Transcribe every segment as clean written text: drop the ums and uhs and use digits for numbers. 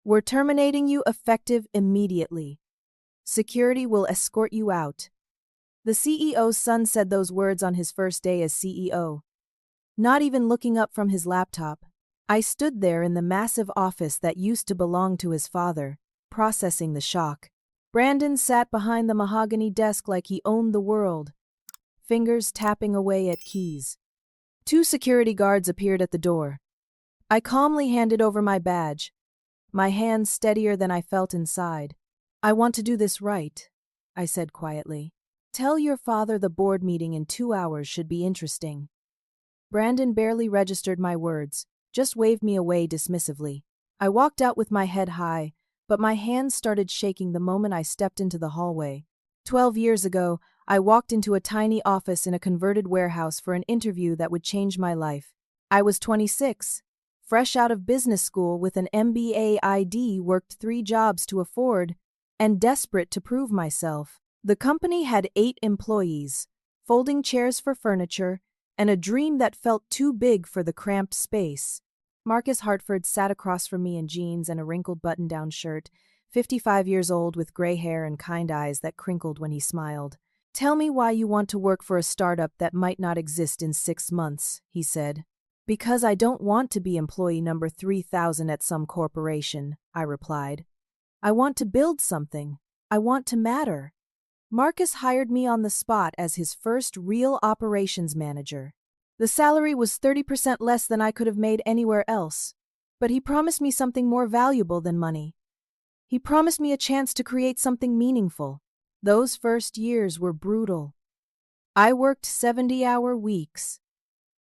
We're terminating you effective immediately. Security will escort you out. The CEO's son said those words on his first day as CEO. Not even looking up from his laptop, I stood there in the massive office that used to belong to his father, processing the shock. Brandon sat behind the mahogany desk like he owned the world, fingers tapping away at keys. 2 security guards appeared at the door. I calmly handed over my badge, my hands steadier than I felt inside. I want to do this right, I said quietly. Tell your father the board meeting in 2 hours should be interesting. Brandon barely registered my words, just waved me away dismissively. I walked out with my head high, but my hands started shaking the moment I stepped into the hallway. 12 years ago, I walked into a tiny office in a converted warehouse for an interview that would change my life. I was 26. Fresh out of business school with an MBA ID, worked 3 jobs to afford, and desperate to prove myself. The company had 8 employees, folding chairs for furniture, and a dream that felt too big for the cramped space. Marcus Hartford sat across from me in jeans and a wrinkled button-down shirt, 55 years old with gray hair and kind eyes that crinkled when he smiled. Tell me why you want to work for a startup that might not exist in 6 months, he said. Because I don't want to be employee number 3,000 at some corporation, I replied. I want to build something. I want to matter. Marcus hired me on the spot as his first real operations manager. The salary was 30% less than I could have made anywhere else, but he promised me something more valuable than money. He promised me a chance to create something meaningful. Those first years were brutal. I worked 70-hour weeks.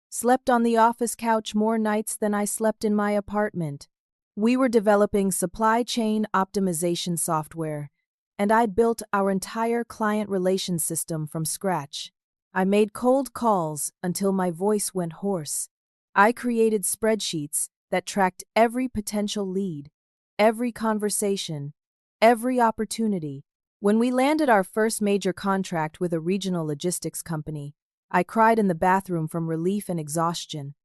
Slept on the office couch more nights than I slept in my apartment. We were developing supply chain optimization software, and I built our entire client relations system from scratch. I made cold calls until my voice went hoarse. I created spreadsheets that tracked every potential lead, every conversation, every opportunity. When we landed our first major contract with a regional logistics company, I cried in the bathroom from relief and exhaustion.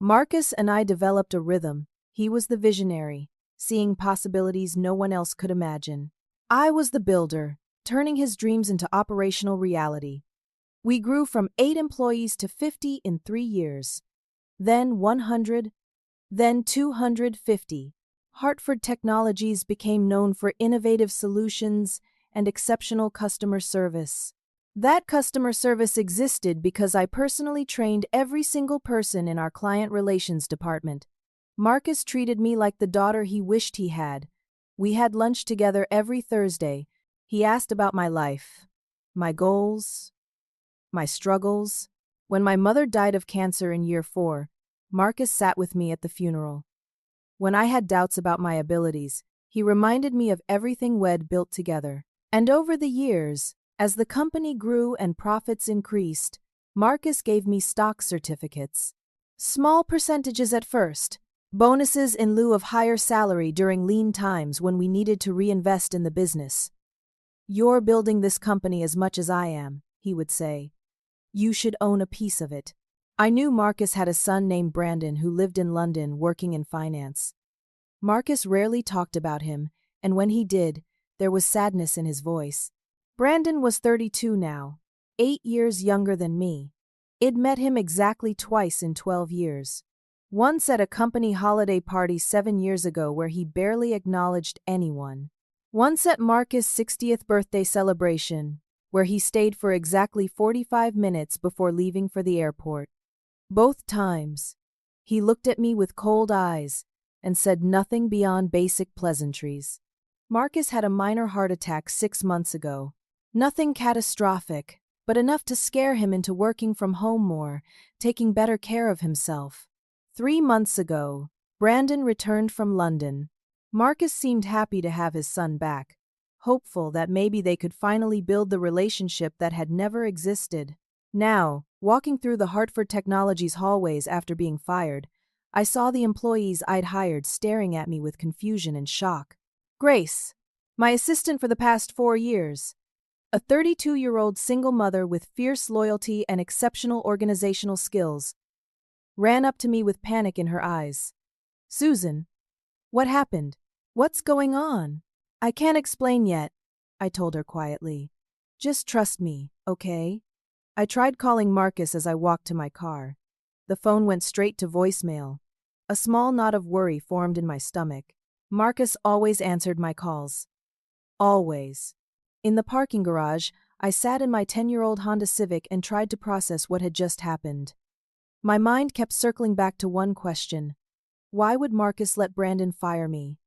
Marcus and I developed a rhythm. He was the visionary, seeing possibilities no one else could imagine. I was the builder, turning his dreams into operational reality. We grew from 8 employees to 50 in 3 years, then 100, then 250. Hartford Technologies became known for innovative solutions and exceptional customer service. That customer service existed because I personally trained every single person in our client relations department. Marcus treated me like the daughter he wished he had. We had lunch together every Thursday. He asked about my life, my goals, my struggles. When my mother died of cancer in year 4, Marcus sat with me at the funeral. When I had doubts about my abilities, he reminded me of everything we'd built together. And over the years, as the company grew and profits increased, Marcus gave me stock certificates. Small percentages at first, bonuses in lieu of higher salary during lean times when we needed to reinvest in the business. You're building this company as much as I am, he would say. You should own a piece of it. I knew Marcus had a son named Brandon who lived in London working in finance. Marcus rarely talked about him, and when he did, there was sadness in his voice. Brandon was 32 now, 8 years younger than me. I'd met him exactly twice in 12 years. Once at a company holiday party 7 years ago where he barely acknowledged anyone. Once at Marcus' 60th birthday celebration, where he stayed for exactly 45 minutes before leaving for the airport. Both times, he looked at me with cold eyes and said nothing beyond basic pleasantries. Marcus had a minor heart attack 6 months ago. Nothing catastrophic, but enough to scare him into working from home more, taking better care of himself. 3 months ago, Brandon returned from London. Marcus seemed happy to have his son back, hopeful that maybe they could finally build the relationship that had never existed. Now, walking through the Hartford Technologies hallways after being fired, I saw the employees I'd hired staring at me with confusion and shock. Grace, my assistant for the past 4 years, a 32-year-old single mother with fierce loyalty and exceptional organizational skills, ran up to me with panic in her eyes. Susan, what happened? What's going on? I can't explain yet, I told her quietly. Just trust me, okay? I tried calling Marcus as I walked to my car. The phone went straight to voicemail. A small knot of worry formed in my stomach. Marcus always answered my calls. Always. In the parking garage, I sat in my 10-year-old Honda Civic and tried to process what had just happened. My mind kept circling back to one question. Why would Marcus let Brandon fire me?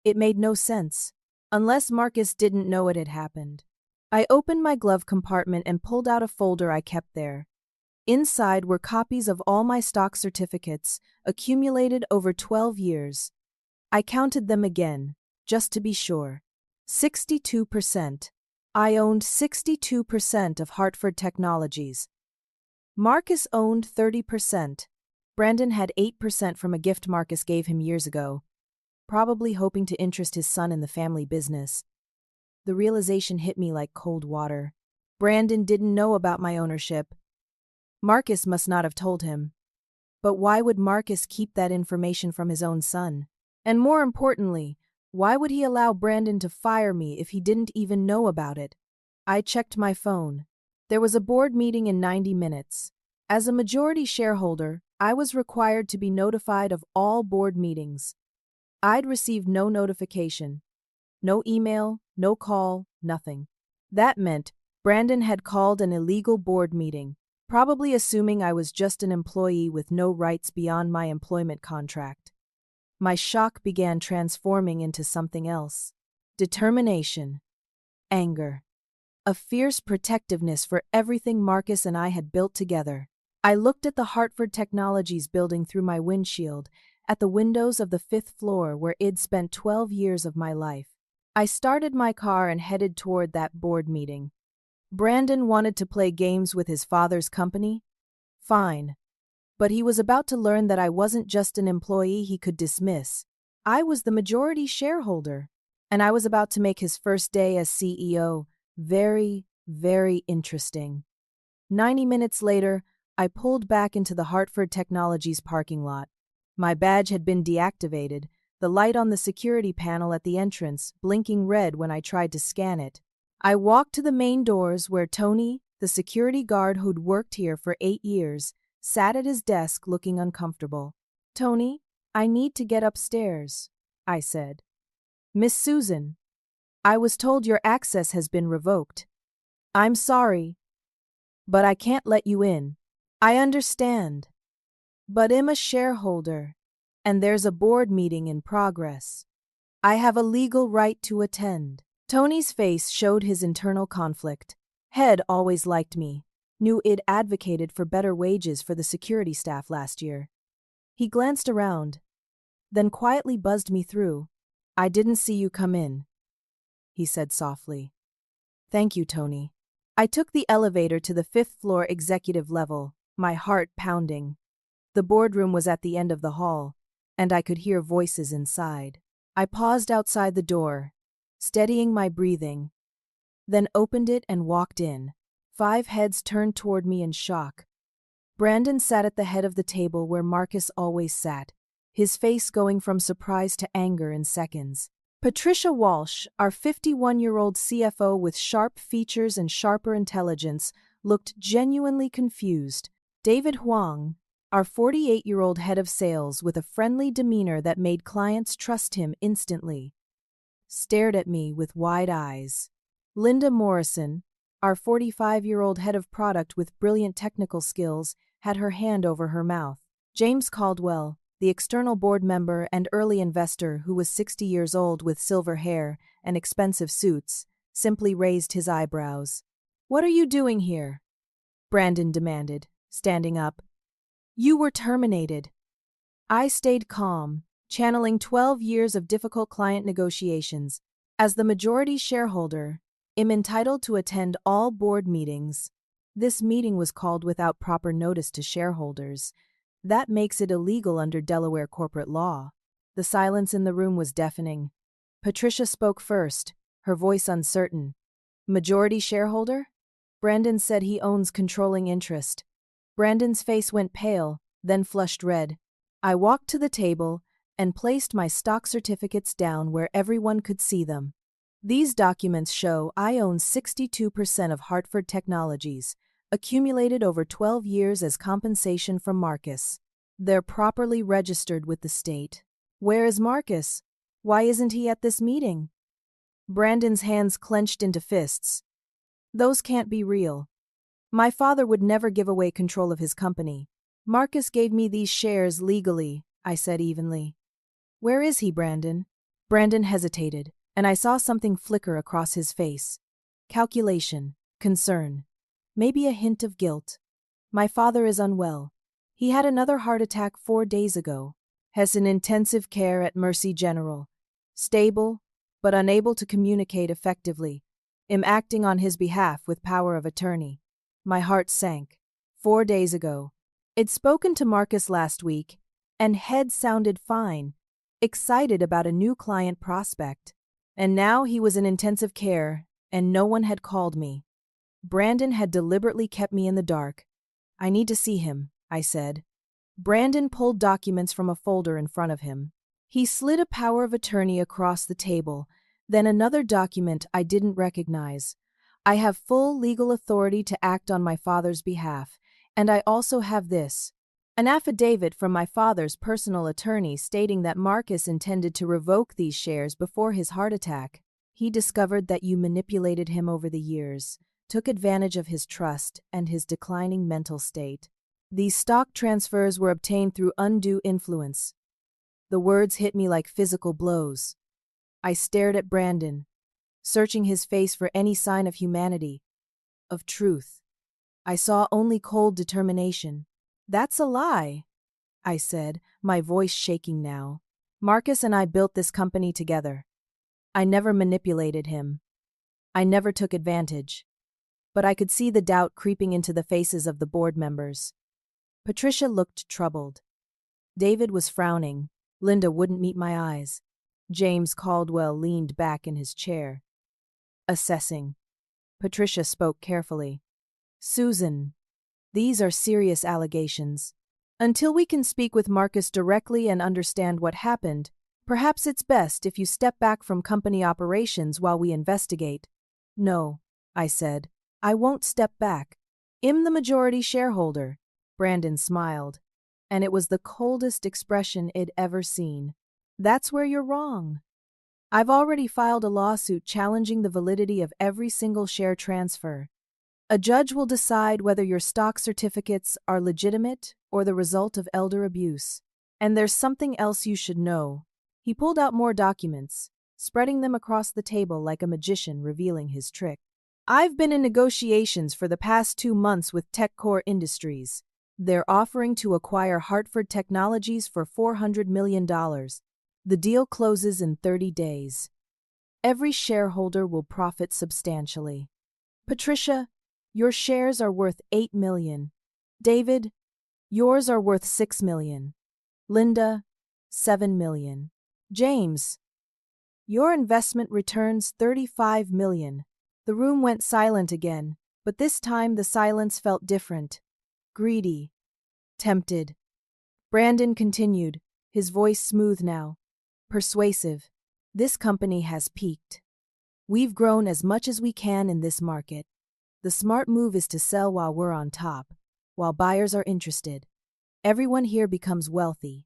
It made no sense, unless Marcus didn't know it had happened. I opened my glove compartment and pulled out a folder I kept there. Inside were copies of all my stock certificates, accumulated over 12 years. I counted them again, just to be sure. 62%. I owned 62% of Hartford Technologies. Marcus owned 30%. Brandon had 8% from a gift Marcus gave him years ago, probably hoping to interest his son in the family business. The realization hit me like cold water. Brandon didn't know about my ownership. Marcus must not have told him. But why would Marcus keep that information from his own son? And more importantly, why would he allow Brandon to fire me if he didn't even know about it? I checked my phone. There was a board meeting in 90 minutes. As a majority shareholder, I was required to be notified of all board meetings. I'd received no notification. No email, no call, nothing. That meant Brandon had called an illegal board meeting, probably assuming I was just an employee with no rights beyond my employment contract. My shock began transforming into something else. Determination. Anger. A fierce protectiveness for everything Marcus and I had built together. I looked at the Hartford Technologies building through my windshield, at the windows of the 5th floor where I'd spent 12 years of my life. I started my car and headed toward that board meeting. Brandon wanted to play games with his father's company? Fine. But he was about to learn that I wasn't just an employee he could dismiss. I was the majority shareholder, and I was about to make his first day as CEO very, very interesting. 90 minutes later, I pulled back into the Hartford Technologies parking lot. My badge had been deactivated, the light on the security panel at the entrance blinking red when I tried to scan it. I walked to the main doors where Tony, the security guard who'd worked here for 8 years, sat at his desk looking uncomfortable. "Tony, I need to get upstairs," I said. "Miss Susan, I was told your access has been revoked. I'm sorry, but I can't let you in." "I understand, but I'm a shareholder, and there's a board meeting in progress. I have a legal right to attend." Tony's face showed his internal conflict. Head always liked me, knew I'd advocated for better wages for the security staff last year. He glanced around, then quietly buzzed me through. "I didn't see you come in," he said softly. "Thank you, Tony." I took the elevator to the 5th floor executive level, my heart pounding. The boardroom was at the end of the hall, and I could hear voices inside. I paused outside the door, steadying my breathing, then opened it and walked in. 5 heads turned toward me in shock. Brandon sat at the head of the table where Marcus always sat, his face going from surprise to anger in seconds. Patricia Walsh, our 51-year-old CFO with sharp features and sharper intelligence, looked genuinely confused. David Huang, our 48-year-old head of sales with a friendly demeanor that made clients trust him instantly, stared at me with wide eyes. Linda Morrison, our 45-year-old head of product with brilliant technical skills, had her hand over her mouth. James Caldwell, the external board member and early investor who was 60 years old with silver hair and expensive suits, simply raised his eyebrows. "What are you doing here?" Brandon demanded, standing up. "You were terminated." I stayed calm, channeling 12 years of difficult client negotiations. As the majority shareholder, I'm entitled to attend all board meetings. This meeting was called without proper notice to shareholders. That makes it illegal under Delaware corporate law. The silence in the room was deafening. Patricia spoke first, her voice uncertain. "Majority shareholder?" Brandon said he owns controlling interest. Brandon's face went pale, then flushed red. I walked to the table and placed my stock certificates down where everyone could see them. These documents show I own 62% of Hartford Technologies, accumulated over 12 years as compensation from Marcus. They're properly registered with the state. Where is Marcus? Why isn't he at this meeting? Brandon's hands clenched into fists. Those can't be real. My father would never give away control of his company. Marcus gave me these shares legally, I said evenly. Where is he, Brandon? Brandon hesitated, and I saw something flicker across his face. Calculation, concern, maybe a hint of guilt. My father is unwell. He had another heart attack 4 days ago. Has in intensive care at Mercy General. Stable, but unable to communicate effectively. Am acting on his behalf with power of attorney. My heart sank. 4 days ago. I'd spoken to Marcus last week, and head sounded fine, excited about a new client prospect. And now he was in intensive care, and no one had called me. Brandon had deliberately kept me in the dark. I need to see him, I said. Brandon pulled documents from a folder in front of him. He slid a power of attorney across the table, then another document I didn't recognize. I have full legal authority to act on my father's behalf, and I also have this. An affidavit from my father's personal attorney stating that Marcus intended to revoke these shares before his heart attack. He discovered that you manipulated him over the years, took advantage of his trust and his declining mental state. These stock transfers were obtained through undue influence. The words hit me like physical blows. I stared at Brandon, searching his face for any sign of humanity, of truth. I saw only cold determination. That's a lie, I said, my voice shaking now. Marcus and I built this company together. I never manipulated him. I never took advantage. But I could see the doubt creeping into the faces of the board members. Patricia looked troubled. David was frowning. Linda wouldn't meet my eyes. James Caldwell leaned back in his chair. Assessing. Patricia spoke carefully. Susan, these are serious allegations. Until we can speak with Marcus directly and understand what happened, perhaps it's best if you step back from company operations while we investigate. No, I said. I won't step back. I'm the majority shareholder. Brandon smiled, and it was the coldest expression I'd ever seen. That's where you're wrong. I've already filed a lawsuit challenging the validity of every single share transfer. A judge will decide whether your stock certificates are legitimate or the result of elder abuse. And there's something else you should know. He pulled out more documents, spreading them across the table like a magician revealing his trick. I've been in negotiations for the past 2 months with TechCore Industries. They're offering to acquire Hartford Technologies for $400 million. The deal closes in 30 days. Every shareholder will profit substantially. Patricia, your shares are worth $8 million. David, yours are worth $6 million. Linda, $7 million. James, your investment returns $35 million. The room went silent again, but this time the silence felt different. Greedy. Tempted. Brandon continued, his voice smooth now. Persuasive. This company has peaked. We've grown as much as we can in this market. The smart move is to sell while we're on top, while buyers are interested. Everyone here becomes wealthy.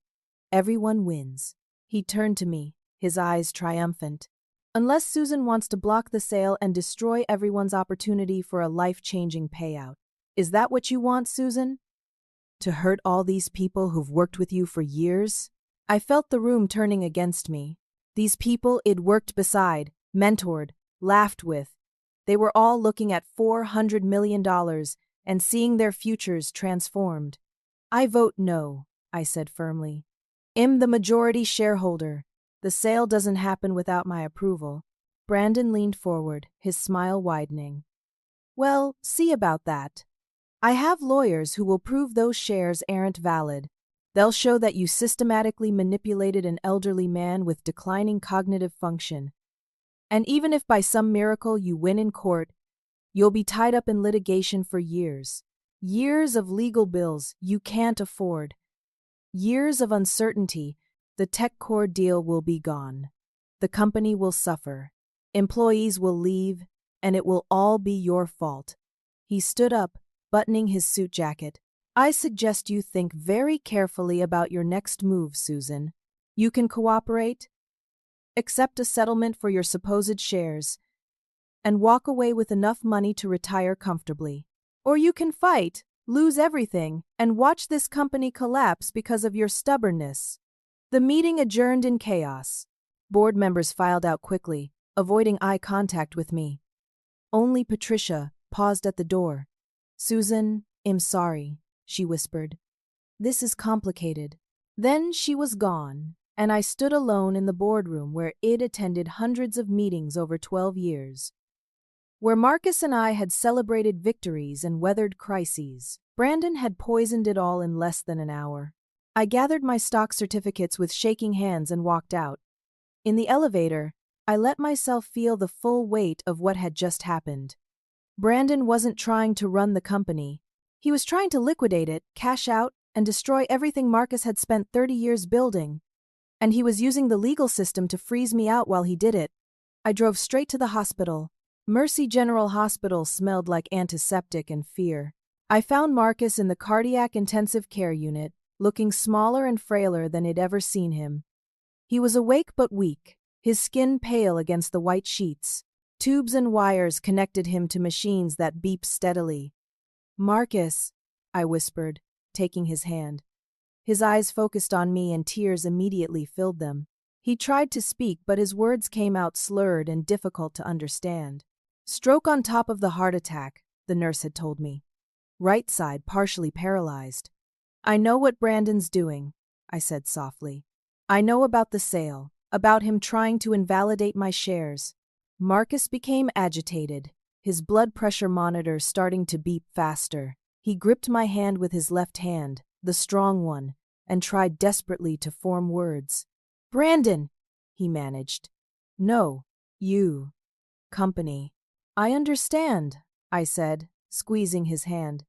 Everyone wins. He turned to me, his eyes triumphant. Unless Susan wants to block the sale and destroy everyone's opportunity for a life-changing payout. Is that what you want, Susan? To hurt all these people who've worked with you for years? I felt the room turning against me. These people I'd worked beside, mentored, laughed with. They were all looking at $400 million and seeing their futures transformed. I vote no, I said firmly. I'm the majority shareholder. The sale doesn't happen without my approval. Brandon leaned forward, his smile widening. Well, see about that. I have lawyers who will prove those shares aren't valid. They'll show that you systematically manipulated an elderly man with declining cognitive function. And even if by some miracle you win in court, you'll be tied up in litigation for years. Years of legal bills you can't afford. Years of uncertainty The TechCore deal will be gone. The company will suffer. Employees will leave, and it will all be your fault. He stood up, buttoning his suit jacket. I suggest you think very carefully about your next move, Susan. You can cooperate, accept a settlement for your supposed shares, and walk away with enough money to retire comfortably. Or you can fight, lose everything, and watch this company collapse because of your stubbornness. The meeting adjourned in chaos. Board members filed out quickly, avoiding eye contact with me. Only Patricia paused at the door. Susan, I'm sorry, she whispered. This is complicated. Then she was gone, and I stood alone in the boardroom where I'd attended hundreds of meetings over 12 years. Where Marcus and I had celebrated victories and weathered crises, Brandon had poisoned it all in less than an hour. I gathered my stock certificates with shaking hands and walked out. In the elevator, I let myself feel the full weight of what had just happened. Brandon wasn't trying to run the company. He was trying to liquidate it, cash out, and destroy everything Marcus had spent 30 years building. And he was using the legal system to freeze me out while he did it. I drove straight to the hospital. Mercy General Hospital smelled like antiseptic and fear. I found Marcus in the cardiac intensive care unit, looking smaller and frailer than I'd ever seen him. He was awake but weak, his skin pale against the white sheets. Tubes and wires connected him to machines that beeped steadily. Marcus, I whispered, taking his hand. His eyes focused on me and tears immediately filled them. He tried to speak, but his words came out slurred and difficult to understand. Stroke on top of the heart attack, the nurse had told me. Right side partially paralyzed. I know what Brandon's doing, I said softly. I know about the sale, about him trying to invalidate my shares. Marcus became agitated, his blood pressure monitor starting to beep faster. He gripped my hand with his left hand, the strong one, and tried desperately to form words. Brandon, he managed. No, you. Company. I understand, I said, squeezing his hand.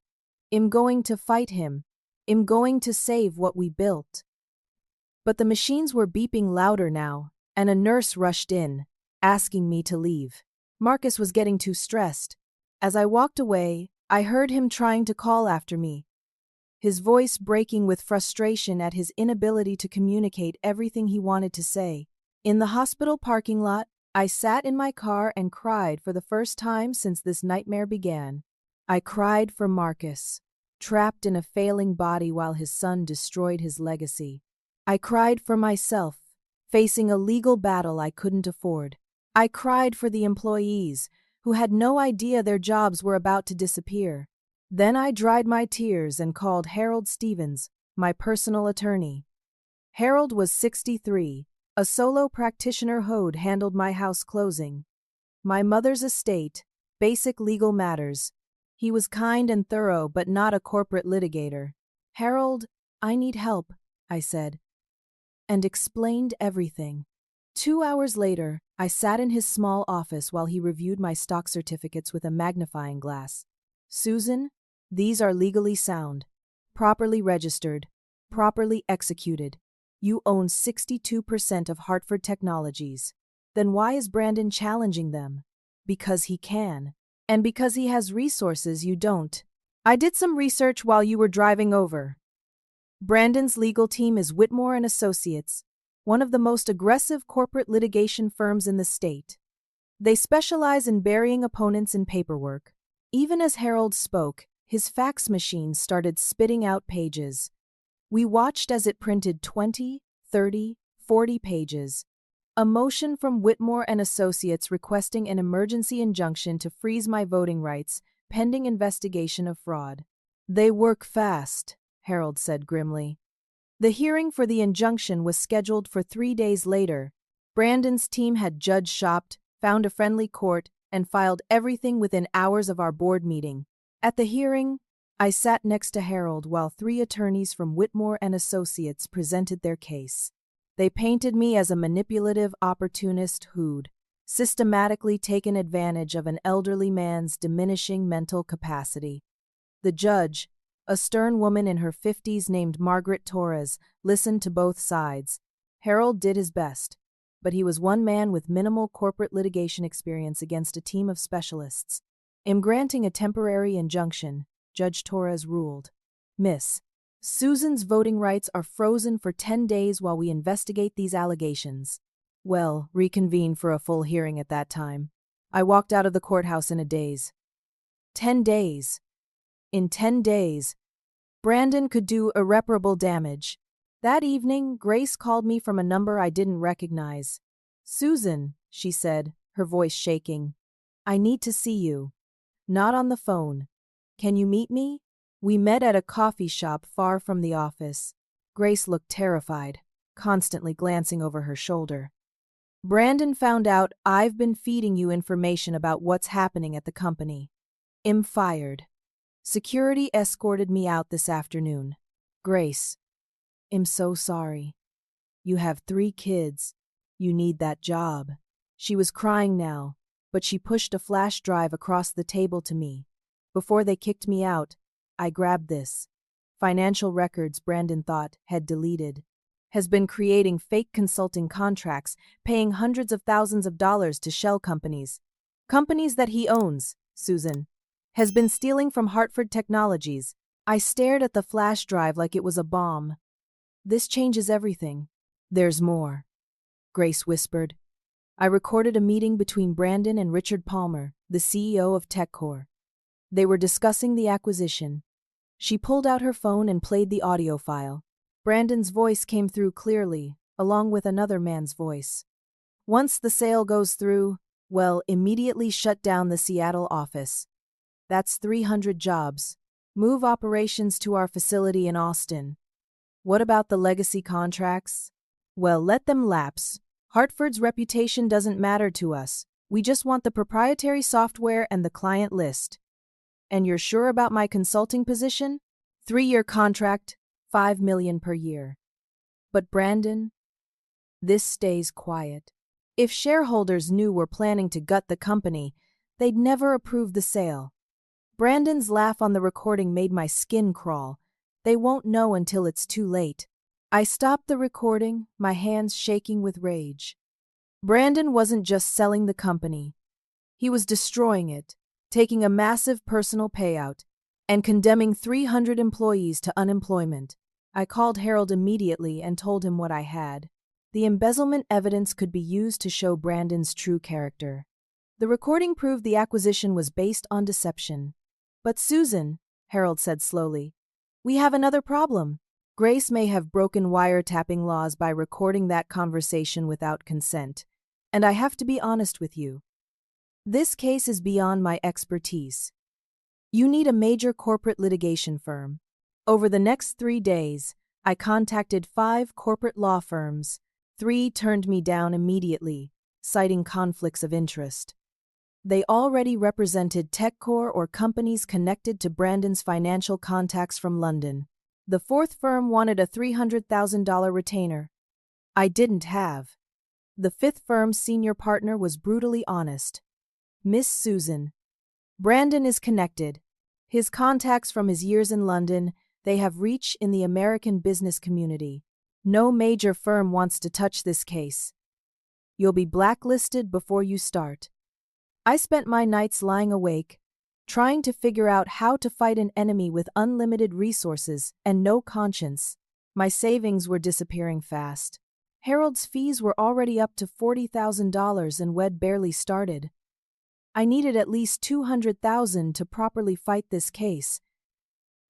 I'm going to fight him. I'm going to save what we built. But the machines were beeping louder now, and a nurse rushed in, asking me to leave. Marcus was getting too stressed. As I walked away, I heard him trying to call after me, his voice breaking with frustration at his inability to communicate everything he wanted to say. In the hospital parking lot, I sat in my car and cried for the first time since this nightmare began. I cried for Marcus, trapped in a failing body while his son destroyed his legacy. I cried for myself, facing a legal battle I couldn't afford. I cried for the employees, who had no idea their jobs were about to disappear. Then I dried my tears and called Harold Stevens, my personal attorney. Harold was 63, a solo practitioner who'd handled my house closing, my mother's estate, basic legal matters. He was kind and thorough, but not a corporate litigator. Harold, I need help, I said, and explained everything. 2 hours later, I sat in his small office while he reviewed my stock certificates with a magnifying glass. Susan, these are legally sound, properly registered, properly executed. You own 62% of Hartford Technologies. Then why is Brandon challenging them? Because he can. And because he has resources you don't. I did some research while you were driving over. Brandon's legal team is Whitmore and Associates, one of the most aggressive corporate litigation firms in the state. They specialize in burying opponents in paperwork. Even as Harold spoke, his fax machine started spitting out pages. We watched as it printed 20, 30, 40 pages. A motion from Whitmore and Associates requesting an emergency injunction to freeze my voting rights, pending investigation of fraud. They work fast, Harold said grimly. The hearing for the injunction was scheduled for 3 days later. Brandon's team had judge-shopped, found a friendly court, and filed everything within hours of our board meeting. At the hearing, I sat next to Harold while 3 attorneys from Whitmore and Associates presented their case. They painted me as a manipulative opportunist who'd systematically taken advantage of an elderly man's diminishing mental capacity. The judge, a stern woman in her 50s named Margaret Torres, listened to both sides. Harold did his best, but he was one man with minimal corporate litigation experience against a team of specialists. In granting a temporary injunction, Judge Torres ruled, Miss Susan's voting rights are frozen for 10 days while we investigate these allegations. Well, reconvene for a full hearing at that time. I walked out of the courthouse in a daze. 10 days. In 10 days, Brandon could do irreparable damage. That evening, Grace called me from a number I didn't recognize. Susan, she said, her voice shaking. I need to see you. Not on the phone. Can you meet me? We met at a coffee shop far from the office. Grace looked terrified, constantly glancing over her shoulder. Brandon found out I've been feeding you information about what's happening at the company. I'm fired. Security escorted me out this afternoon. Grace, I'm so sorry. You have 3 kids. You need that job. She was crying now, but she pushed a flash drive across the table to me. Before they kicked me out, I grabbed this. Financial records Brandon thought had deleted. Has been creating fake consulting contracts, paying hundreds of thousands of dollars to shell companies. Companies that he owns, Susan. Has been stealing from Hartford Technologies. I stared at the flash drive like it was a bomb. This changes everything. There's more, Grace whispered. I recorded a meeting between Brandon and Richard Palmer, the CEO of TechCore. They were discussing the acquisition. She pulled out her phone and played the audio file. Brandon's voice came through clearly, along with another man's voice. Once the sale goes through, well, immediately shut down the Seattle office. That's 300 jobs. Move operations to our facility in Austin. What about the legacy contracts? Well, let them lapse. Hartford's reputation doesn't matter to us. We just want the proprietary software and the client list. And you're sure about my consulting position? 3-year contract, $5 million per year. But Brandon? This stays quiet. If shareholders knew we're planning to gut the company, they'd never approve the sale. Brandon's laugh on the recording made my skin crawl. They won't know until it's too late. I stopped the recording, my hands shaking with rage. Brandon wasn't just selling the company. He was destroying it, taking a massive personal payout, and condemning 300 employees to unemployment. I called Harold immediately and told him what I had. The embezzlement evidence could be used to show Brandon's true character. The recording proved the acquisition was based on deception. But Susan, Harold said slowly, we have another problem. Grace may have broken wiretapping laws by recording that conversation without consent. And I have to be honest with you. This case is beyond my expertise. You need a major corporate litigation firm. Over the next 3 days, I contacted 5 corporate law firms. 3 turned me down immediately, citing conflicts of interest. They already represented TechCore or companies connected to Brandon's financial contacts from London. The 4th firm wanted a $300,000 retainer. I didn't have. The 5th firm's senior partner was brutally honest. Miss Susan. Brandon is connected. His contacts from his years in London, they have reach in the American business community. No major firm wants to touch this case. You'll be blacklisted before you start. I spent my nights lying awake, trying to figure out how to fight an enemy with unlimited resources and no conscience. My savings were disappearing fast. Harold's fees were already up to $40,000 and we'd barely started. I needed at least $200,000 to properly fight this case,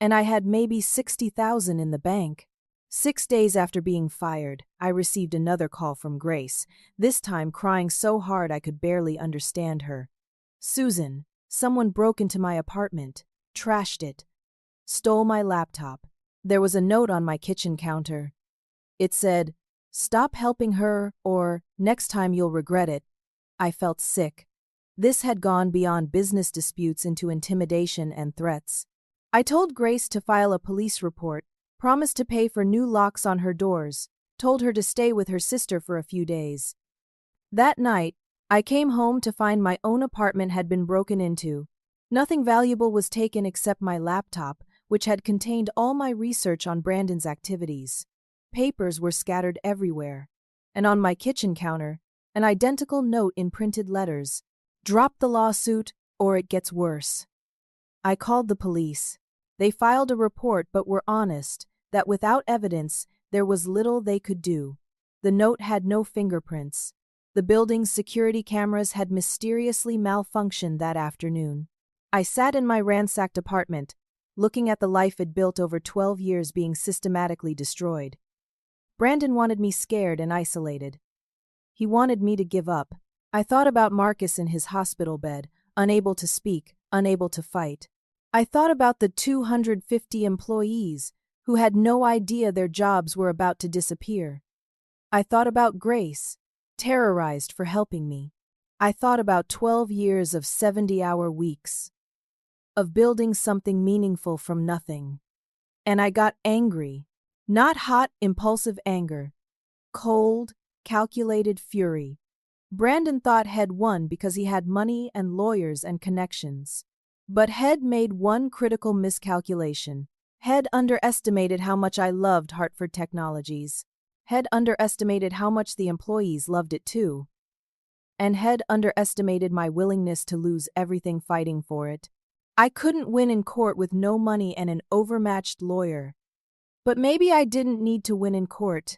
and I had maybe $60,000 in the bank. 6 days after being fired, I received another call from Grace, this time crying so hard I could barely understand her. Susan, someone broke into my apartment, trashed it, stole my laptop. There was a note on my kitchen counter. It said, "Stop helping her, or next time you'll regret it." I felt sick. This had gone beyond business disputes into intimidation and threats. I told Grace to file a police report, promised to pay for new locks on her doors, told her to stay with her sister for a few days. That night, I came home to find my own apartment had been broken into. Nothing valuable was taken except my laptop, which had contained all my research on Brandon's activities. Papers were scattered everywhere. and on my kitchen counter, an identical note in printed letters. Drop the lawsuit, or it gets worse. I called the police. They filed a report but were honest that without evidence, there was little they could do. The note had no fingerprints. The building's security cameras had mysteriously malfunctioned that afternoon. I sat in my ransacked apartment, looking at the life it built over 12 years being systematically destroyed. Brandon wanted me scared and isolated. He wanted me to give up. I thought about Marcus in his hospital bed, unable to speak, unable to fight. I thought about the 250 employees who had no idea their jobs were about to disappear. I thought about Grace, terrorized for helping me. I thought about 12 years of 70-hour weeks, of building something meaningful from nothing. And I got angry. Not hot, impulsive anger. Cold, calculated fury. Brandon thought Head won because he had money and lawyers and connections. But Head made one critical miscalculation. Head underestimated how much I loved Hartford Technologies. Head underestimated how much the employees loved it too. And Head underestimated my willingness to lose everything fighting for it. I couldn't win in court with no money and an overmatched lawyer. But maybe I didn't need to win in court.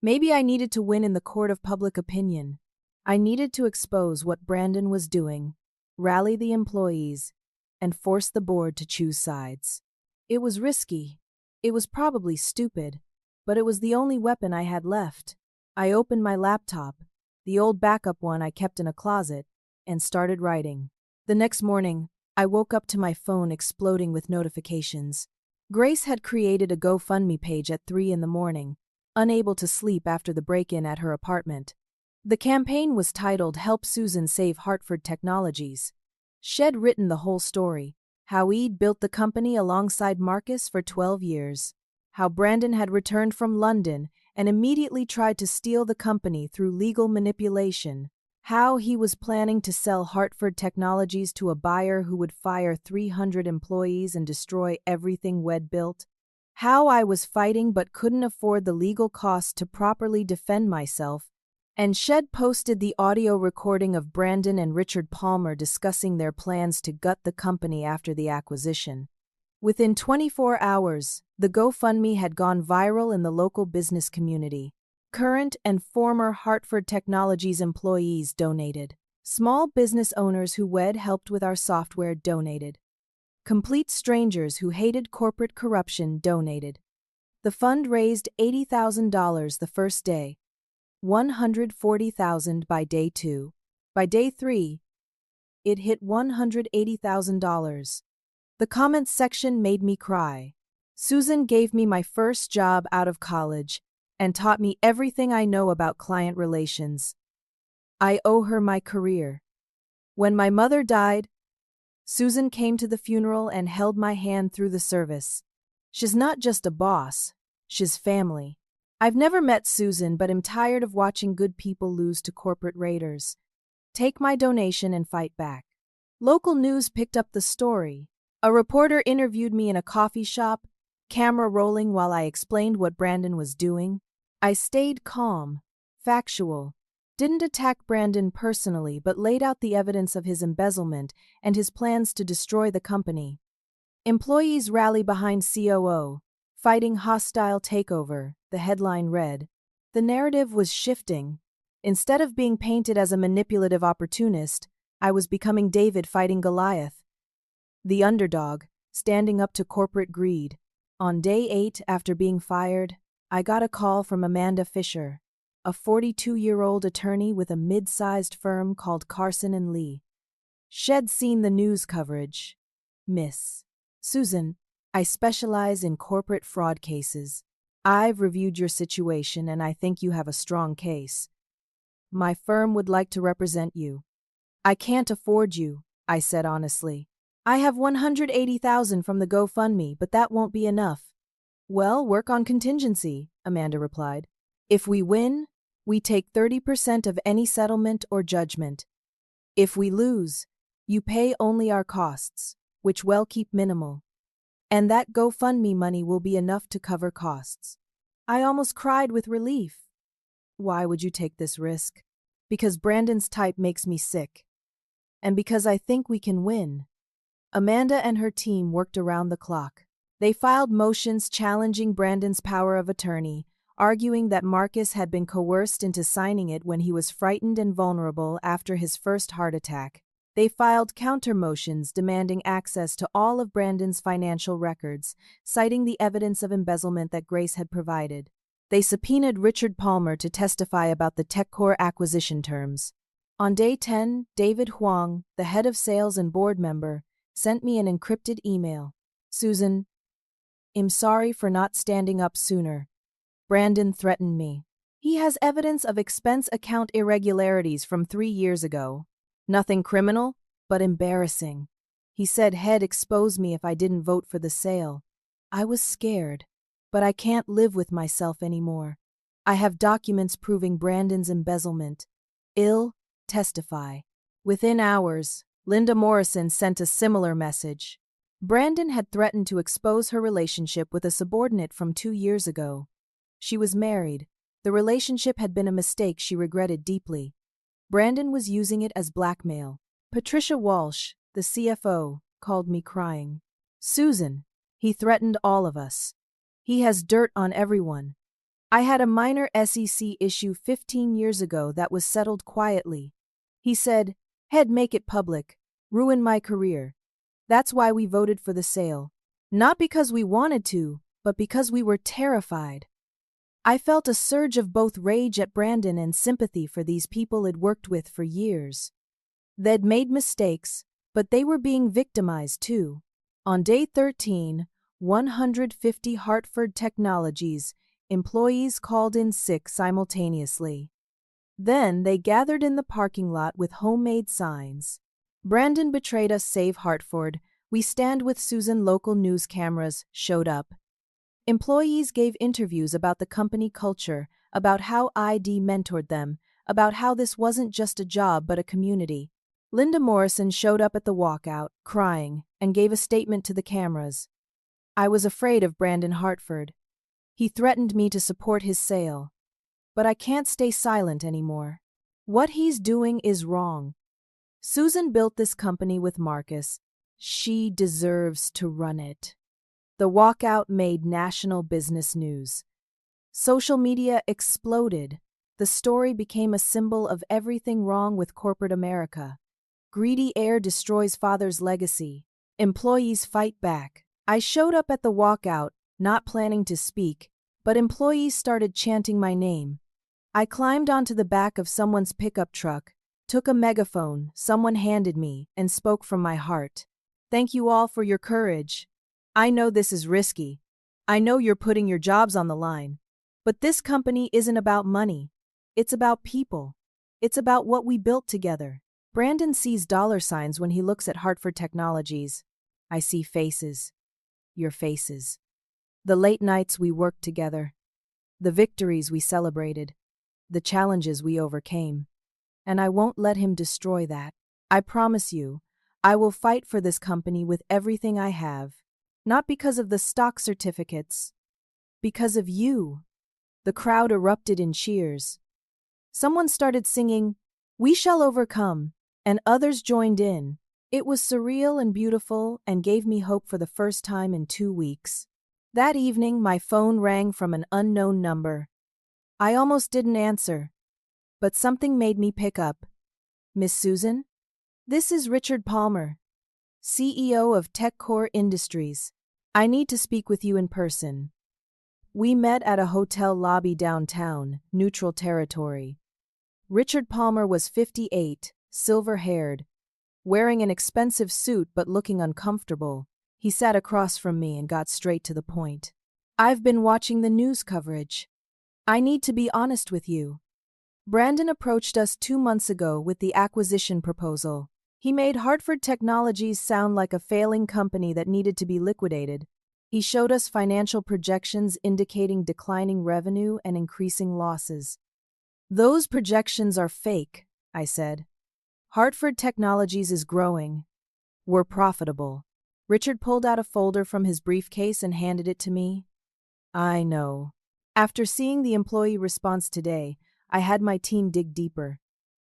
Maybe I needed to win in the court of public opinion. I needed to expose what Brandon was doing, rally the employees, and force the board to choose sides. It was risky. It was probably stupid, but it was the only weapon I had left. I opened my laptop, the old backup one I kept in a closet, and started writing. The next morning, I woke up to my phone exploding with notifications. Grace had created a GoFundMe page at 3 a.m, unable to sleep after the break-in at her apartment. The campaign was titled Help Susan Save Hartford Technologies. She'd written the whole story, how Eid built the company alongside Marcus for 12 years, how Brandon had returned from London and immediately tried to steal the company through legal manipulation, how he was planning to sell Hartford Technologies to a buyer who would fire 300 employees and destroy everything Wed built, how I was fighting but couldn't afford the legal costs to properly defend myself, and Shed posted the audio recording of Brandon and Richard Palmer discussing their plans to gut the company after the acquisition. Within 24 hours, the GoFundMe had gone viral in the local business community. Current and former Hartford Technologies employees donated. Small business owners who Wed helped with our software donated. Complete strangers who hated corporate corruption donated. The fund raised $80,000 the first day. $140,000 by day 2. By day 3, it hit $180,000. The comments section made me cry. Susan gave me my first job out of college and taught me everything I know about client relations. I owe her my career. When my mother died, Susan came to the funeral and held my hand through the service. She's not just a boss, she's family. I've never met Susan, but am tired of watching good people lose to corporate raiders. Take my donation and fight back. Local news picked up the story. A reporter interviewed me in a coffee shop, camera rolling while I explained what Brandon was doing. I stayed calm, factual, didn't attack Brandon personally but laid out the evidence of his embezzlement and his plans to destroy the company. Employees rally behind COO, fighting hostile takeover, the headline read. The narrative was shifting. Instead of being painted as a manipulative opportunist, I was becoming David fighting Goliath. The underdog, standing up to corporate greed. On day 8 after being fired, I got a call from Amanda Fisher, a 42-year-old attorney with a mid-sized firm called Carson & Lee. She'd seen the news coverage. Miss Susan, I specialize in corporate fraud cases. I've reviewed your situation and I think you have a strong case. My firm would like to represent you. I can't afford you, I said honestly. I have $180,000 from the GoFundMe, but that won't be enough. Well, work on contingency, Amanda replied. If we win, we take 30% of any settlement or judgment. If we lose, you pay only our costs, which we'll keep minimal. And that GoFundMe money will be enough to cover costs. I almost cried with relief. Why would you take this risk? Because Brandon's type makes me sick. And because I think we can win. Amanda and her team worked around the clock. They filed motions challenging Brandon's power of attorney, arguing that Marcus had been coerced into signing it when he was frightened and vulnerable after his first heart attack. They filed counter motions demanding access to all of Brandon's financial records, citing the evidence of embezzlement that Grace had provided. They subpoenaed Richard Palmer to testify about the TechCore acquisition terms. On day 10, David Huang, the head of sales and board member, sent me an encrypted email. Susan, I'm sorry for not standing up sooner. Brandon threatened me. He has evidence of expense account irregularities from 3 years ago. Nothing criminal, but embarrassing. He said he'd expose me if I didn't vote for the sale. I was scared, but I can't live with myself anymore. I have documents proving Brandon's embezzlement. Testify. Within hours, Linda Morrison sent a similar message. Brandon had threatened to expose her relationship with a subordinate from 2 years ago. She was married. The relationship had been a mistake she regretted deeply. Brandon was using it as blackmail. Patricia Walsh, the CFO, called me crying. Susan, he threatened all of us. He has dirt on everyone. I had a minor SEC issue 15 years ago that was settled quietly. He said, he'd make it public, ruin my career. That's why we voted for the sale. Not because we wanted to, but because we were terrified. I felt a surge of both rage at Brandon and sympathy for these people I'd worked with for years. They'd made mistakes, but they were being victimized too. On day 13, 150 Hartford Technologies employees called in sick simultaneously. Then they gathered in the parking lot with homemade signs. Brandon betrayed us, save Hartford. We stand with Susan. Local news cameras showed up. Employees gave interviews about the company culture, about how ID mentored them, about how this wasn't just a job but a community. Linda Morrison showed up at the walkout, crying, and gave a statement to the cameras. I was afraid of Brandon Hartford. He threatened me to support his sale. But I can't stay silent anymore. What he's doing is wrong. Susan built this company with Marcus. She deserves to run it. The walkout made national business news. Social media exploded. The story became a symbol of everything wrong with corporate America. Greedy heir destroys father's legacy. Employees fight back. I showed up at the walkout, not planning to speak, but employees started chanting my name. I climbed onto the back of someone's pickup truck, took a megaphone someone handed me, and spoke from my heart. Thank you all for your courage. I know this is risky. I know you're putting your jobs on the line. But this company isn't about money. It's about people. It's about what we built together. Brandon sees dollar signs when he looks at Hartford Technologies. I see faces. Your faces. The late nights we worked together. The victories we celebrated. The challenges we overcame. And I won't let him destroy that. I promise you, I will fight for this company with everything I have. Not because of the stock certificates. Because of you. The crowd erupted in cheers. Someone started singing, "We shall overcome," and others joined in. It was surreal and beautiful and gave me hope for the first time in 2 weeks. That evening, my phone rang from an unknown number. I almost didn't answer, but something made me pick up. Miss Susan? This is Richard Palmer, CEO of TechCore Industries. I need to speak with you in person. We met at a hotel lobby downtown, neutral territory. Richard Palmer was 58, silver-haired, wearing an expensive suit but looking uncomfortable. He sat across from me and got straight to the point. I've been watching the news coverage. I need to be honest with you. Brandon approached us 2 months ago with the acquisition proposal. He made Hartford Technologies sound like a failing company that needed to be liquidated. He showed us financial projections indicating declining revenue and increasing losses. Those projections are fake, I said. Hartford Technologies is growing. We're profitable. Richard pulled out a folder from his briefcase and handed it to me. I know. After seeing the employee response today, I had my team dig deeper.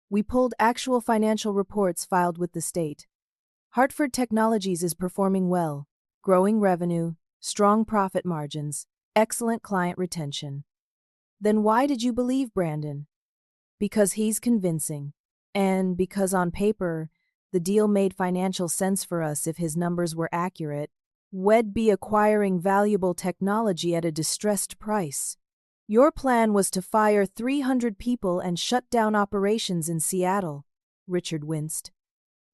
We pulled actual financial reports filed with the state. Hartford Technologies is performing well, growing revenue, strong profit margins, excellent client retention. Then why did you believe Brandon? Because he's convincing. And because on paper, the deal made financial sense for us if his numbers were accurate. We'd be acquiring valuable technology at a distressed price. Your plan was to fire 300 people and shut down operations in Seattle. Richard winced.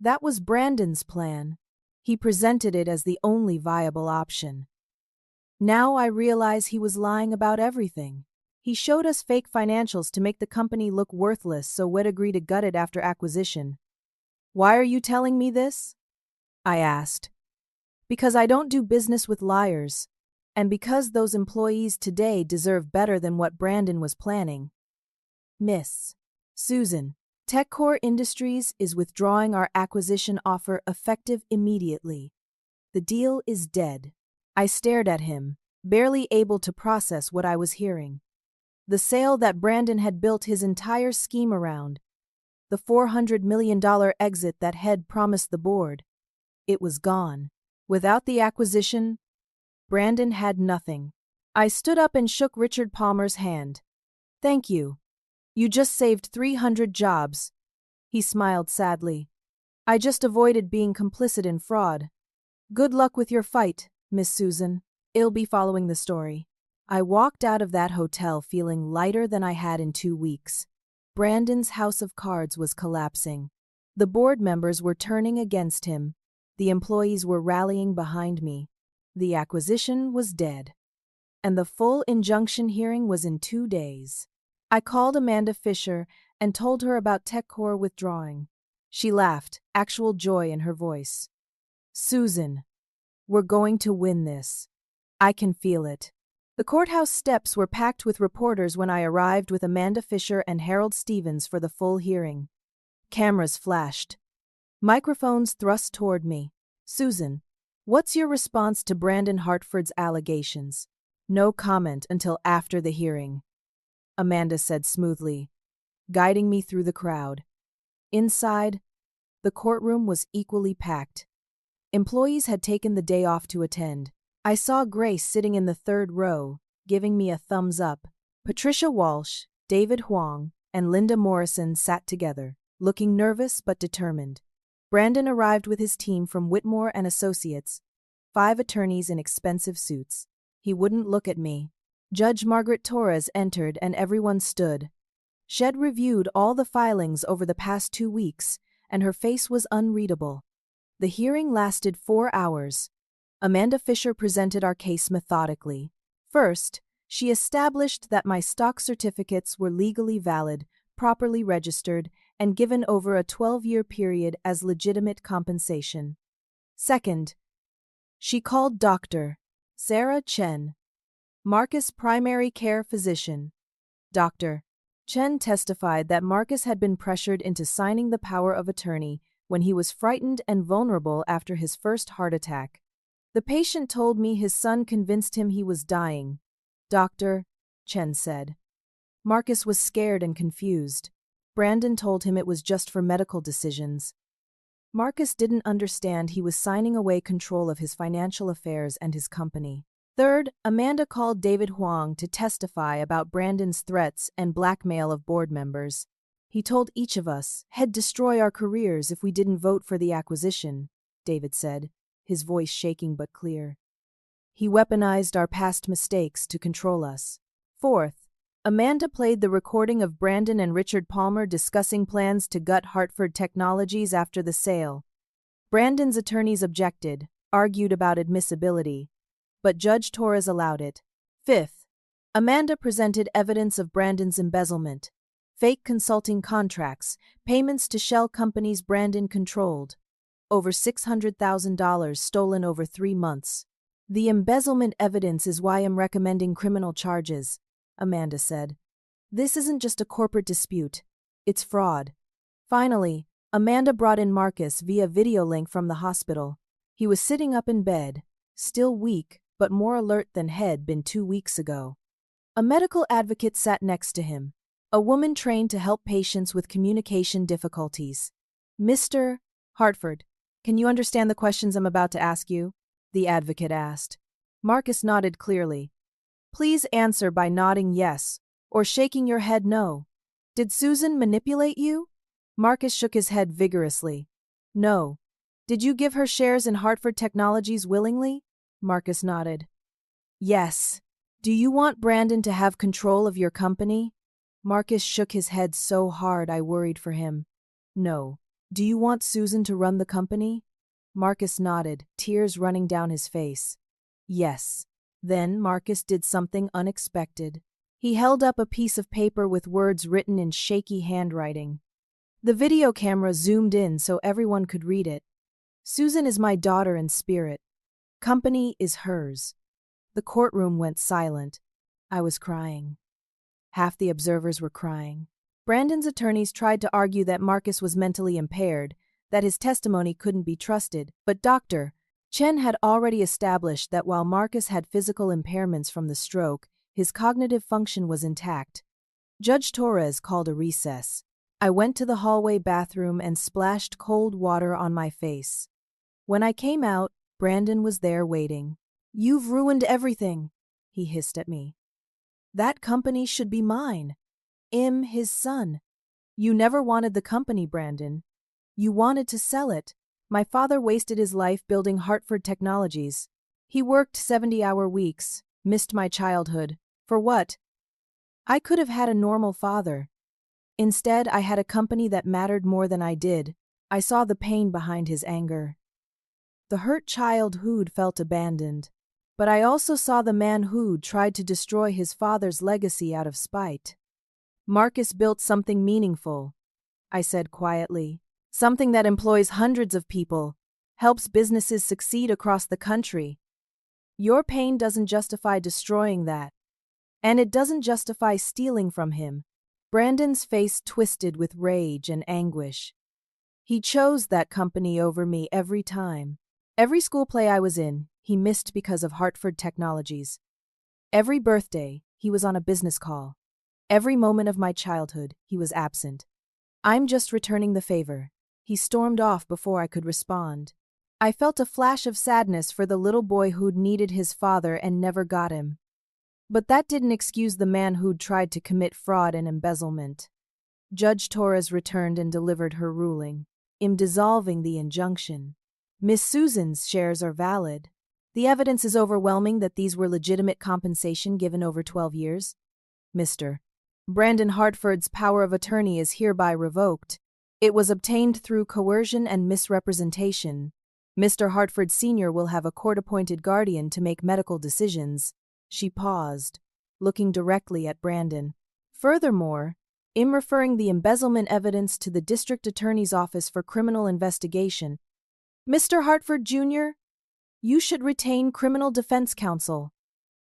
That was Brandon's plan. He presented it as the only viable option. Now I realize he was lying about everything. He showed us fake financials to make the company look worthless so we'd agree to gut it after acquisition. Why are you telling me this? I asked. Because I don't do business with liars, and because those employees today deserve better than what Brandon was planning. Miss Susan, TechCore Industries is withdrawing our acquisition offer effective immediately. The deal is dead. I stared at him, barely able to process what I was hearing. The sale that Brandon had built his entire scheme around, the $400 million exit that had promised the board, it was gone. Without the acquisition, Brandon had nothing. I stood up and shook Richard Palmer's hand. Thank you. You just saved 300 jobs. He smiled sadly. I just avoided being complicit in fraud. Good luck with your fight, Miss Susan. I'll be following the story. I walked out of that hotel feeling lighter than I had in 2 weeks. Brandon's house of cards was collapsing. The board members were turning against him. The employees were rallying behind me. The acquisition was dead. And the full injunction hearing was in 2 days. I called Amanda Fisher and told her about TechCore withdrawing. She laughed, actual joy in her voice. Susan, we're going to win this. I can feel it. The courthouse steps were packed with reporters when I arrived with Amanda Fisher and Harold Stevens for the full hearing. Cameras flashed. Microphones thrust toward me. Susan, what's your response to Brandon Hartford's allegations? No comment until after the hearing, Amanda said smoothly, guiding me through the crowd. Inside, the courtroom was equally packed. Employees had taken the day off to attend. I saw Grace sitting in the 3rd row, giving me a thumbs up. Patricia Walsh, David Huang, and Linda Morrison sat together, looking nervous but determined. Brandon arrived with his team from Whitmore and Associates, 5 attorneys in expensive suits. He wouldn't look at me. Judge Margaret Torres entered and everyone stood. She'd reviewed all the filings over the past 2 weeks, and her face was unreadable. The hearing lasted 4 hours. Amanda Fisher presented our case methodically. First, she established that my stock certificates were legally valid, properly registered, and given over a 12-year period as legitimate compensation. Second, she called Dr. Sarah Chen, Marcus' primary care physician. Dr. Chen testified that Marcus had been pressured into signing the power of attorney when he was frightened and vulnerable after his first heart attack. The patient told me his son convinced him he was dying. Dr. Chen said. Marcus was scared and confused. Brandon told him it was just for medical decisions. Marcus didn't understand he was signing away control of his financial affairs and his company. Third, Amanda called David Huang to testify about Brandon's threats and blackmail of board members. He told each of us he'd destroy our careers if we didn't vote for the acquisition, David said, his voice shaking but clear. He weaponized our past mistakes to control us. Fourth, Amanda played the recording of Brandon and Richard Palmer discussing plans to gut Hartford Technologies after the sale. Brandon's attorneys objected, argued about admissibility, but Judge Torres allowed it. Fifth, Amanda presented evidence of Brandon's embezzlement, fake consulting contracts, payments to shell companies Brandon controlled, over $600,000 stolen over 3 months. The embezzlement evidence is why I'm recommending criminal charges, Amanda said. This isn't just a corporate dispute, it's fraud. Finally, Amanda brought in Marcus via video link from the hospital. He was sitting up in bed, still weak, but more alert than had been 2 weeks ago. A medical advocate sat next to him, a woman trained to help patients with communication difficulties. Mr. Hartford, can you understand the questions I'm about to ask you? The advocate asked. Marcus nodded clearly. Please answer by nodding yes, or shaking your head no. Did Susan manipulate you? Marcus shook his head vigorously. No. Did you give her shares in Hartford Technologies willingly? Marcus nodded. Yes. Do you want Brandon to have control of your company? Marcus shook his head so hard I worried for him. No. Do you want Susan to run the company? Marcus nodded, tears running down his face. Yes. Then Marcus did something unexpected. He held up a piece of paper with words written in shaky handwriting. The video camera zoomed in so everyone could read it. Susan is my daughter in spirit. Company is hers. The courtroom went silent. I was crying. Half the observers were crying. Brandon's attorneys tried to argue that Marcus was mentally impaired, that his testimony couldn't be trusted, but Dr. Chen had already established that while Marcus had physical impairments from the stroke, his cognitive function was intact. Judge Torres called a recess. I went to the hallway bathroom and splashed cold water on my face. When I came out, Brandon was there waiting. You've ruined everything, he hissed at me. That company should be mine. I'm his son. You never wanted the company, Brandon. You wanted to sell it. My father wasted his life building Hartford Technologies. He worked 70-hour weeks, missed my childhood. For what? I could have had a normal father. Instead, I had a company that mattered more than I did. I saw the pain behind his anger. The hurt child who'd felt abandoned. But I also saw the man who'd tried to destroy his father's legacy out of spite. Marcus built something meaningful, I said quietly. Something that employs hundreds of people, helps businesses succeed across the country. Your pain doesn't justify destroying that. And it doesn't justify stealing from him. Brandon's face twisted with rage and anguish. He chose that company over me every time. Every school play I was in, he missed because of Hartford Technologies. Every birthday, he was on a business call. Every moment of my childhood, he was absent. I'm just returning the favor. He stormed off before I could respond. I felt a flash of sadness for the little boy who'd needed his father and never got him. But that didn't excuse the man who'd tried to commit fraud and embezzlement. Judge Torres returned and delivered her ruling. In dissolving the injunction. Miss Susan's shares are valid. The evidence is overwhelming that these were legitimate compensation given over 12 years. Mr. Brandon Hartford's power of attorney is hereby revoked. It was obtained through coercion and misrepresentation. Mr. Hartford Sr. will have a court-appointed guardian to make medical decisions. She paused, looking directly at Brandon. Furthermore, in referring the embezzlement evidence to the District Attorney's Office for Criminal Investigation, Mr. Hartford Jr., you should retain criminal defense counsel.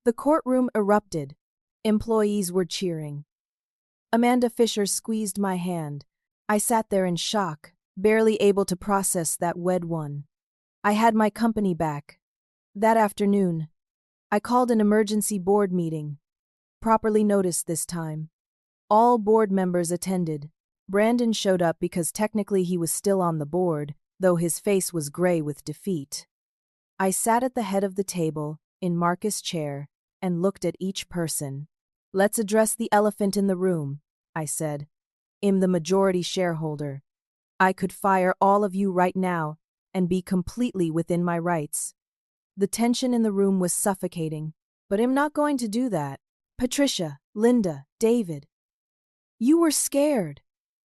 The courtroom erupted. Employees were cheering. Amanda Fisher squeezed my hand. I sat there in shock, barely able to process that wed one. I had my company back. That afternoon, I called an emergency board meeting. Properly noticed this time. All board members attended. Brandon showed up because technically he was still on the board, though his face was gray with defeat. I sat at the head of the table, in Marcus' chair, and looked at each person. Let's address the elephant in the room, I said. I'm the majority shareholder. I could fire all of you right now and be completely within my rights. The tension in the room was suffocating, but I'm not going to do that. Patricia, Linda, David. You were scared.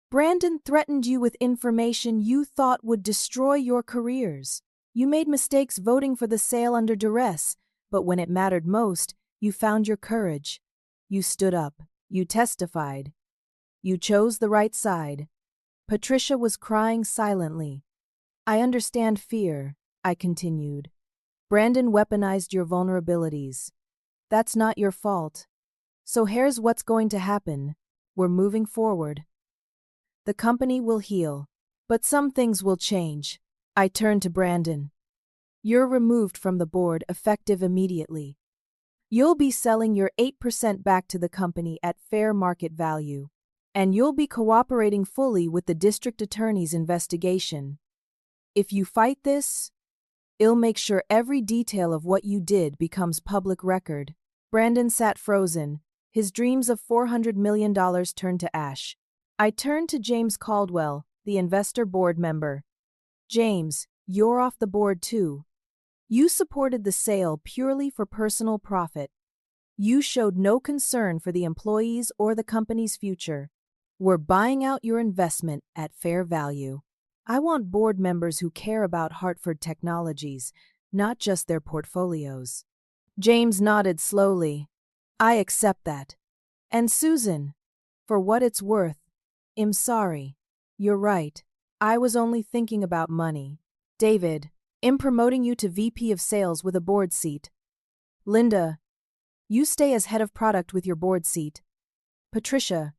Brandon threatened you with information you thought would destroy your careers. You made mistakes voting for the sale under duress, but when it mattered most, you found your courage. You stood up. You testified. You chose the right side. Patricia was crying silently. I understand fear, I continued. Brandon weaponized your vulnerabilities. That's not your fault. So here's what's going to happen. We're moving forward. The company will heal, but some things will change. I turned to Brandon. You're removed from the board effective immediately. You'll be selling your 8% back to the company at fair market value. And you'll be cooperating fully with the district attorney's investigation. If you fight this, I'll make sure every detail of what you did becomes public record. Brandon sat frozen, his dreams of $400 million turned to ash. I turned to James Caldwell, the investor board member. James, you're off the board too. You supported the sale purely for personal profit. You showed no concern for the employees or the company's future. We're buying out your investment at fair value. I want board members who care about Hartford Technologies, not just their portfolios. James nodded slowly. I accept that. And Susan, for what it's worth, I'm sorry. You're right. I was only thinking about money. David, I'm promoting you to VP of Sales with a board seat. Linda, you stay as head of product with your board seat. Patricia,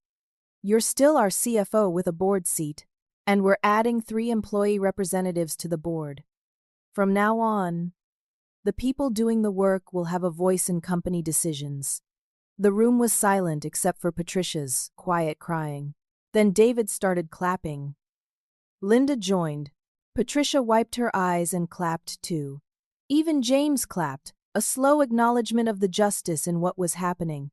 you're still our CFO with a board seat. And we're adding 3 employee representatives to the board. From now on, the people doing the work will have a voice in company decisions. The room was silent except for Patricia's quiet crying. Then David started clapping. Linda joined. Patricia wiped her eyes and clapped too. Even James clapped, a slow acknowledgement of the justice in what was happening.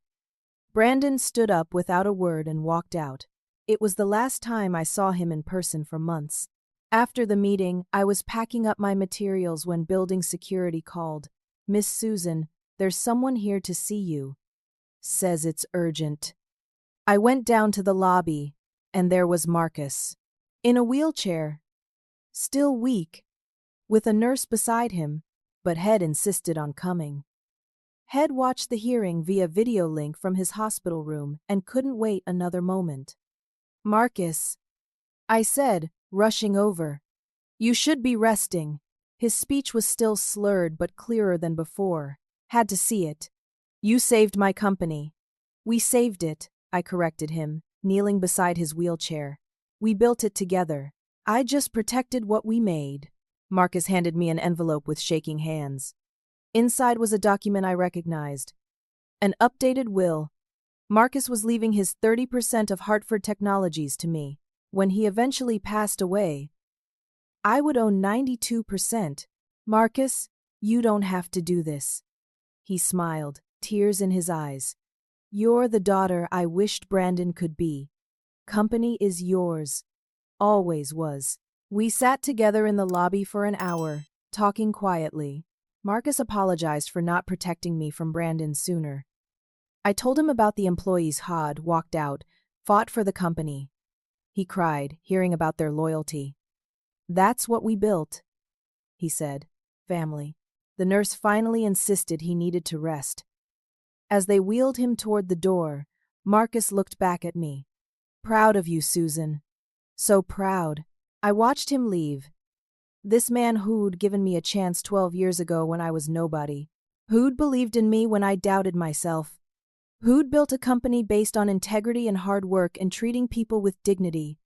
Brandon stood up without a word and walked out. It was the last time I saw him in person for months. After the meeting, I was packing up my materials when building security called. Miss Susan, there's someone here to see you. Says it's urgent. I went down to the lobby, and there was Marcus. In a wheelchair. Still weak. With a nurse beside him, but Head insisted on coming. Head watched the hearing via video link from his hospital room and couldn't wait another moment. Marcus, I said, rushing over. You should be resting. His speech was still slurred but clearer than before. Had to see it. You saved my company. We saved it, I corrected him, kneeling beside his wheelchair. We built it together. I just protected what we made. Marcus handed me an envelope with shaking hands. Inside was a document I recognized. An updated will. Marcus was leaving his 30% of Hartford Technologies to me. When he eventually passed away, I would own 92%. Marcus, you don't have to do this. He smiled, tears in his eyes. You're the daughter I wished Brandon could be. Company is yours. Always was. We sat together in the lobby for an hour, talking quietly. Marcus apologized for not protecting me from Brandon sooner. I told him about the employees Hod walked out, fought for the company. He cried, hearing about their loyalty. That's what we built, he said. Family. The nurse finally insisted he needed to rest. As they wheeled him toward the door, Marcus looked back at me. Proud of you, Susan. So proud. I watched him leave. This man who'd given me a chance 12 years ago when I was nobody. Who'd believed in me when I doubted myself. Who'd built a company based on integrity and hard work and treating people with dignity.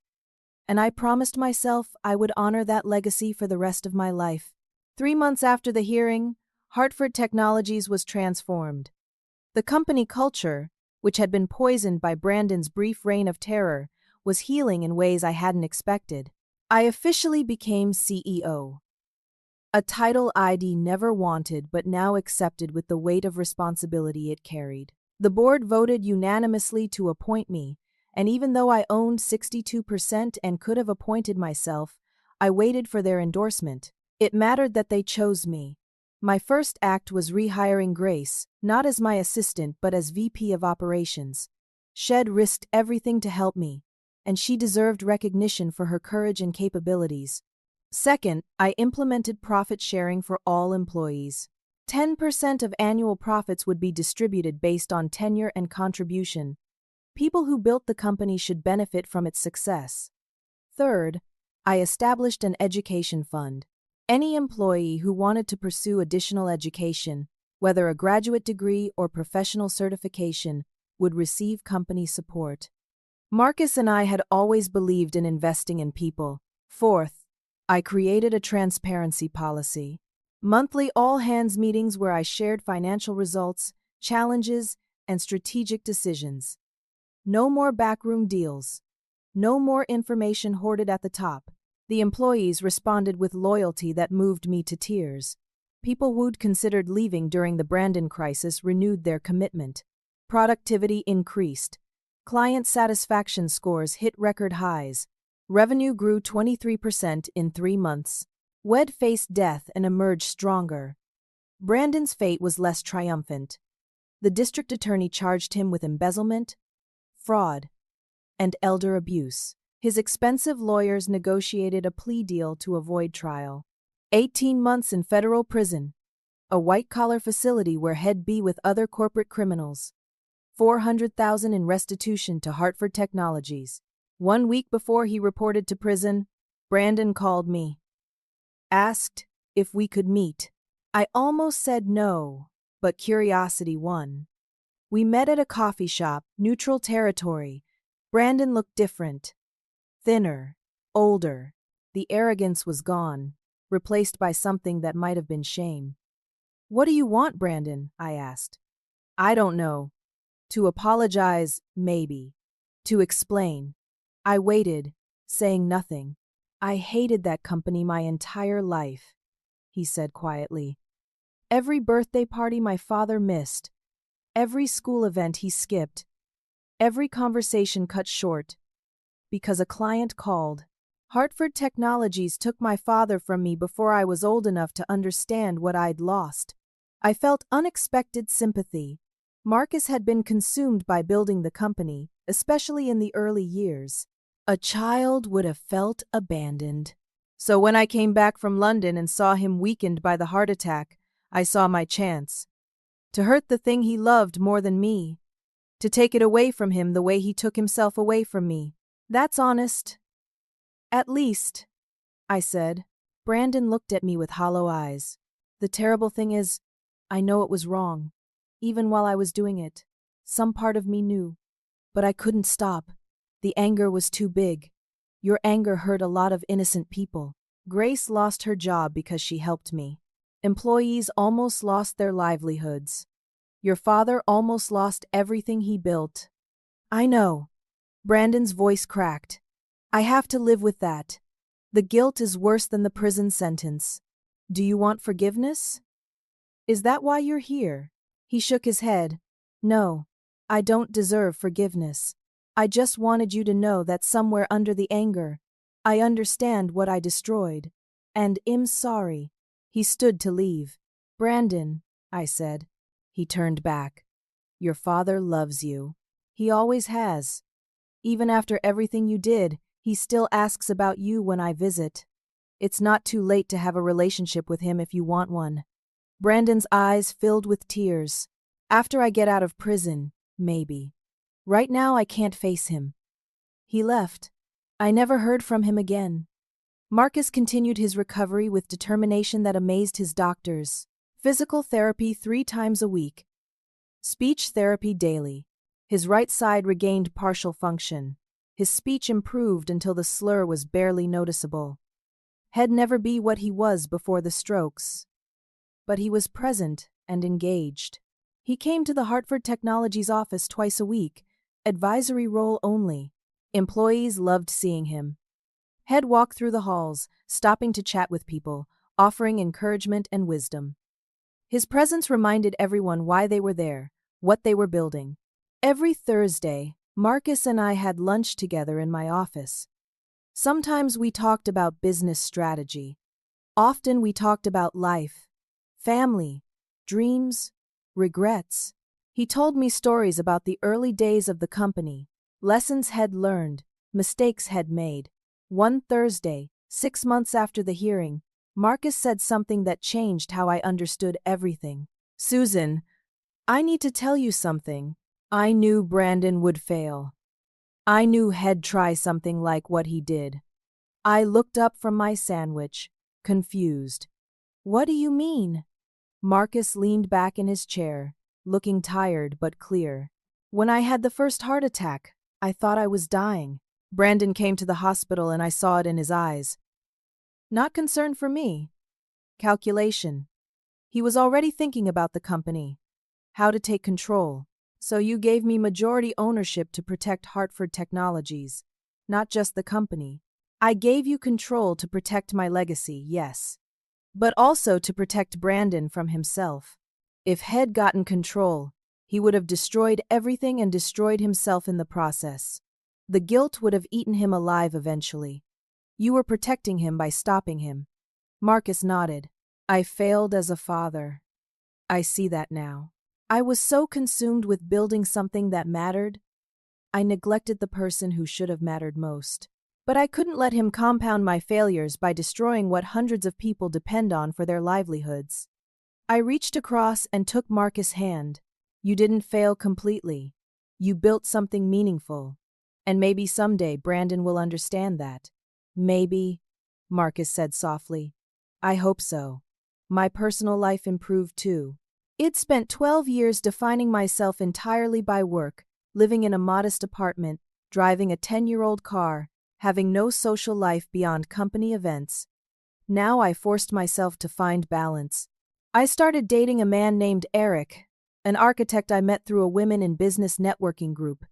And I promised myself I would honor that legacy for the rest of my life. 3 months after the hearing, Hartford Technologies was transformed. The company culture, which had been poisoned by Brandon's brief reign of terror, was healing in ways I hadn't expected. I officially became CEO. A title I'd never wanted but now accepted with the weight of responsibility it carried. The board voted unanimously to appoint me, and even though I owned 62% and could have appointed myself, I waited for their endorsement. It mattered that they chose me. My first act was rehiring Grace, not as my assistant but as VP of Operations. Shed risked everything to help me, and she deserved recognition for her courage and capabilities. Second, I implemented profit sharing for all employees. 10% of annual profits would be distributed based on tenure and contribution. People who built the company should benefit from its success. Third, I established an education fund. Any employee who wanted to pursue additional education, whether a graduate degree or professional certification, would receive company support. Marcus and I had always believed in investing in people. Fourth, I created a transparency policy. Monthly all-hands meetings where I shared financial results, challenges, and strategic decisions. No more backroom deals. No more information hoarded at the top. The employees responded with loyalty that moved me to tears. People who'd considered leaving during the Brandon crisis renewed their commitment. Productivity increased. Client satisfaction scores hit record highs. Revenue grew 23% in 3 months. WED faced death and emerged stronger. Brandon's fate was less triumphant. The district attorney charged him with embezzlement, fraud, and elder abuse. His expensive lawyers negotiated a plea deal to avoid trial. 18 months in federal prison, a white-collar facility where he'd be with other corporate criminals. $400,000 in restitution to Hartford Technologies. 1 week before he reported to prison, Brandon called me. Asked if we could meet. I almost said no, but curiosity won. We met at a coffee shop, neutral territory. Brandon looked different. Thinner, older. The arrogance was gone, replaced by something that might have been shame. "What do you want, Brandon?" I asked. "I don't know. To apologize, maybe. To explain." I waited, saying nothing. "I hated that company my entire life," he said quietly. "Every birthday party my father missed, every school event he skipped, every conversation cut short, because a client called. Hartford Technologies took my father from me before I was old enough to understand what I'd lost." I felt unexpected sympathy. Marcus had been consumed by building the company, especially in the early years. A child would have felt abandoned. So when I came back from London and saw him weakened by the heart attack, I saw my chance. To hurt the thing he loved more than me. To take it away from him the way he took himself away from me. That's honest. "At least," I said. Brandon looked at me with hollow eyes. "The terrible thing is, I know it was wrong. Even while I was doing it, some part of me knew. But I couldn't stop. The anger was too big. Your anger hurt a lot of innocent people. Grace lost her job because she helped me. Employees almost lost their livelihoods. Your father almost lost everything he built." "I know." Brandon's voice cracked. "I have to live with that. The guilt is worse than the prison sentence. Do you want forgiveness? Is that why you're here?" He shook his head. "No, I don't deserve forgiveness. I just wanted you to know that somewhere under the anger, I understand what I destroyed. And I'm sorry." He stood to leave. "Brandon," I said. He turned back. "Your father loves you. He always has. Even after everything you did, he still asks about you when I visit. It's not too late to have a relationship with him if you want one." Brandon's eyes filled with tears. "After I get out of prison, maybe. Right now I can't face him." He left. I never heard from him again. Marcus continued his recovery with determination that amazed his doctors. Physical therapy 3 times a week. Speech therapy daily. His right side regained partial function. His speech improved until the slur was barely noticeable. He'd never be what he was before the strokes. But he was present and engaged. He came to the Hartford Technologies office twice a week, advisory role only. Employees loved seeing him. He'd walk through the halls, stopping to chat with people, offering encouragement and wisdom. His presence reminded everyone why they were there, what they were building. Every Thursday, Marcus and I had lunch together in my office. Sometimes we talked about business strategy. Often we talked about life, family, dreams, regrets. He told me stories about the early days of the company, lessons he'd learned, mistakes he'd made. One Thursday, 6 months after the hearing, Marcus said something that changed how I understood everything. "Susan, I need to tell you something. I knew Brandon would fail. I knew he'd try something like what he did." I looked up from my sandwich, confused. "What do you mean?" Marcus leaned back in his chair, looking tired but clear. "When I had the first heart attack, I thought I was dying. Brandon came to the hospital and I saw it in his eyes. Not concern for me. Calculation. He was already thinking about the company. how to take control. So you gave me majority ownership to protect Hartford Technologies, not just the company. I gave you control to protect my legacy, yes, but also to protect Brandon from himself. If Head gotten control, he would have destroyed everything and destroyed himself in the process. The guilt would have eaten him alive eventually. You were protecting him by stopping him. Marcus nodded. I failed as a father. I see that now. I was so consumed with building something that mattered, I neglected the person who should have mattered most. But I couldn't let him compound my failures by destroying what hundreds of people depend on for their livelihoods. I reached across and took Marcus' hand. You didn't fail completely. You built something meaningful. And maybe someday Brandon will understand that. Maybe, Marcus said softly. I hope so. My personal life improved too. I'd spent 12 years defining myself entirely by work, living in a modest apartment, driving a 10-year-old car, having no social life beyond company events. Now I forced myself to find balance. I started dating a man named Eric, an architect I met through a women in business networking group.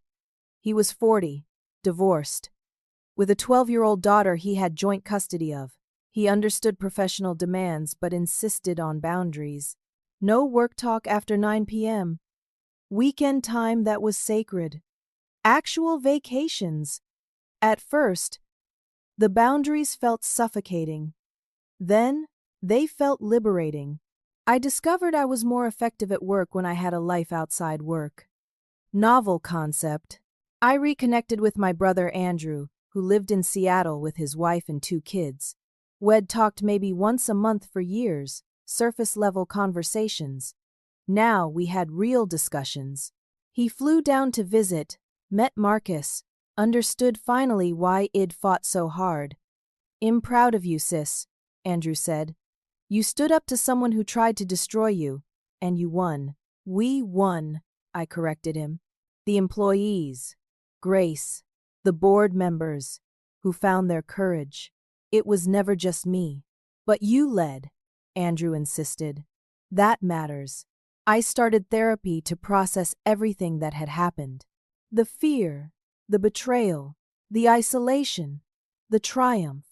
He was 40, divorced, with a 12-year-old daughter he had joint custody of. He understood professional demands but insisted on boundaries. No work talk after 9 p.m. Weekend time that was sacred. Actual vacations. At first, the boundaries felt suffocating. Then, they felt liberating. I discovered I was more effective at work when I had a life outside work. Novel concept. I reconnected with my brother Andrew, who lived in Seattle with his wife and 2 kids. We'd talked maybe once a month for years, surface-level conversations. Now we had real discussions. He flew down to visit, met Marcus, understood finally why I'd fought so hard. I'm proud of you, sis, Andrew said. You stood up to someone who tried to destroy you, and you won. We won, I corrected him. The employees, Grace, the board members, who found their courage. It was never just me. But you led, Andrew insisted. That matters. I started therapy to process everything that had happened. The fear, the betrayal, the isolation, the triumph.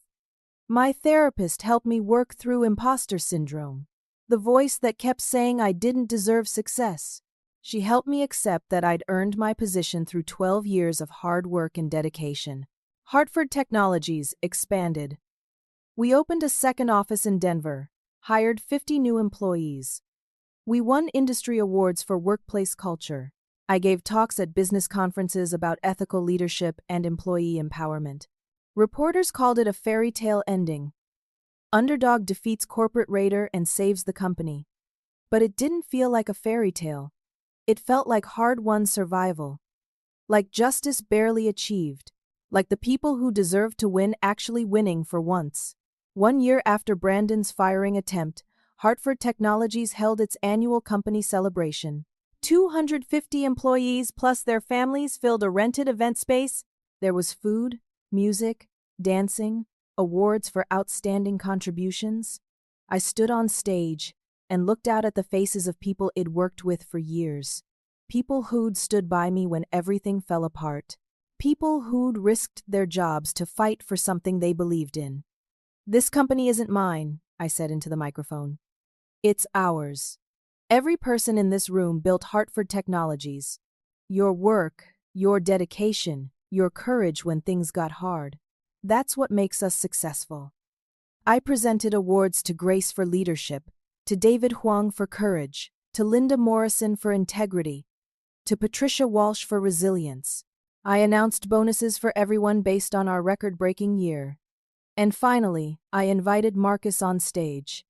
My therapist helped me work through imposter syndrome, the voice that kept saying I didn't deserve success. She helped me accept that I'd earned my position through 12 years of hard work and dedication. Hartford Technologies expanded. We opened a second office in Denver, hired 50 new employees. We won industry awards for workplace culture. I gave talks at business conferences about ethical leadership and employee empowerment. Reporters called it a fairy tale ending. Underdog defeats corporate raider and saves the company. But it didn't feel like a fairy tale. It felt like hard-won survival. Like justice barely achieved. Like the people who deserved to win actually winning for once. 1 year after Brandon's firing attempt, Hartford Technologies held its annual company celebration. 250 employees plus their families filled a rented event space. There was food, music, dancing, awards for outstanding contributions. I stood on stage and looked out at the faces of people I'd worked with for years. People who'd stood by me when everything fell apart. People who'd risked their jobs to fight for something they believed in. This company isn't mine, I said into the microphone. It's ours. Every person in this room built Hartford Technologies. Your work, your dedication, your courage when things got hard. That's what makes us successful. I presented awards to Grace for leadership, to David Huang for courage, to Linda Morrison for integrity, to Patricia Walsh for resilience. I announced bonuses for everyone based on our record-breaking year. And finally, I invited Marcus on stage.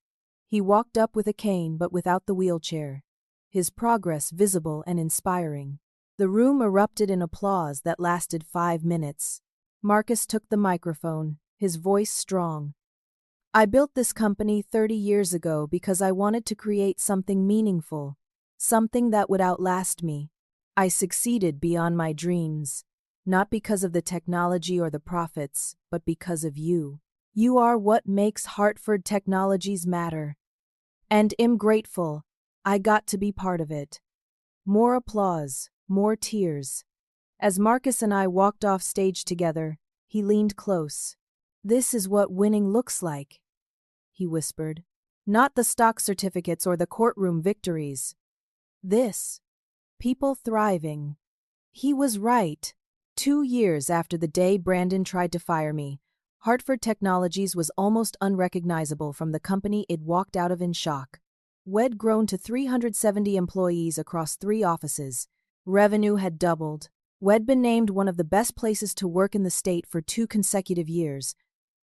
He walked up with a cane but without the wheelchair, his progress visible and inspiring. The room erupted in applause that lasted 5 minutes. Marcus took the microphone, his voice strong. I built this company 30 years ago because I wanted to create something meaningful, something that would outlast me. I succeeded beyond my dreams. Not because of the technology or the profits, but because of you. You are what makes Hartford Technologies matter. And I'm grateful I got to be part of it. More applause, more tears. As Marcus and I walked off stage together, he leaned close. "This is what winning looks like," he whispered. "Not the stock certificates or the courtroom victories. This. People thriving." He was right. 2 years after the day Brandon tried to fire me, Hartford Technologies was almost unrecognizable from the company it walked out of in shock. We'd grown to 370 employees across 3 offices. Revenue had doubled. We'd been named one of the best places to work in the state for 2 consecutive years.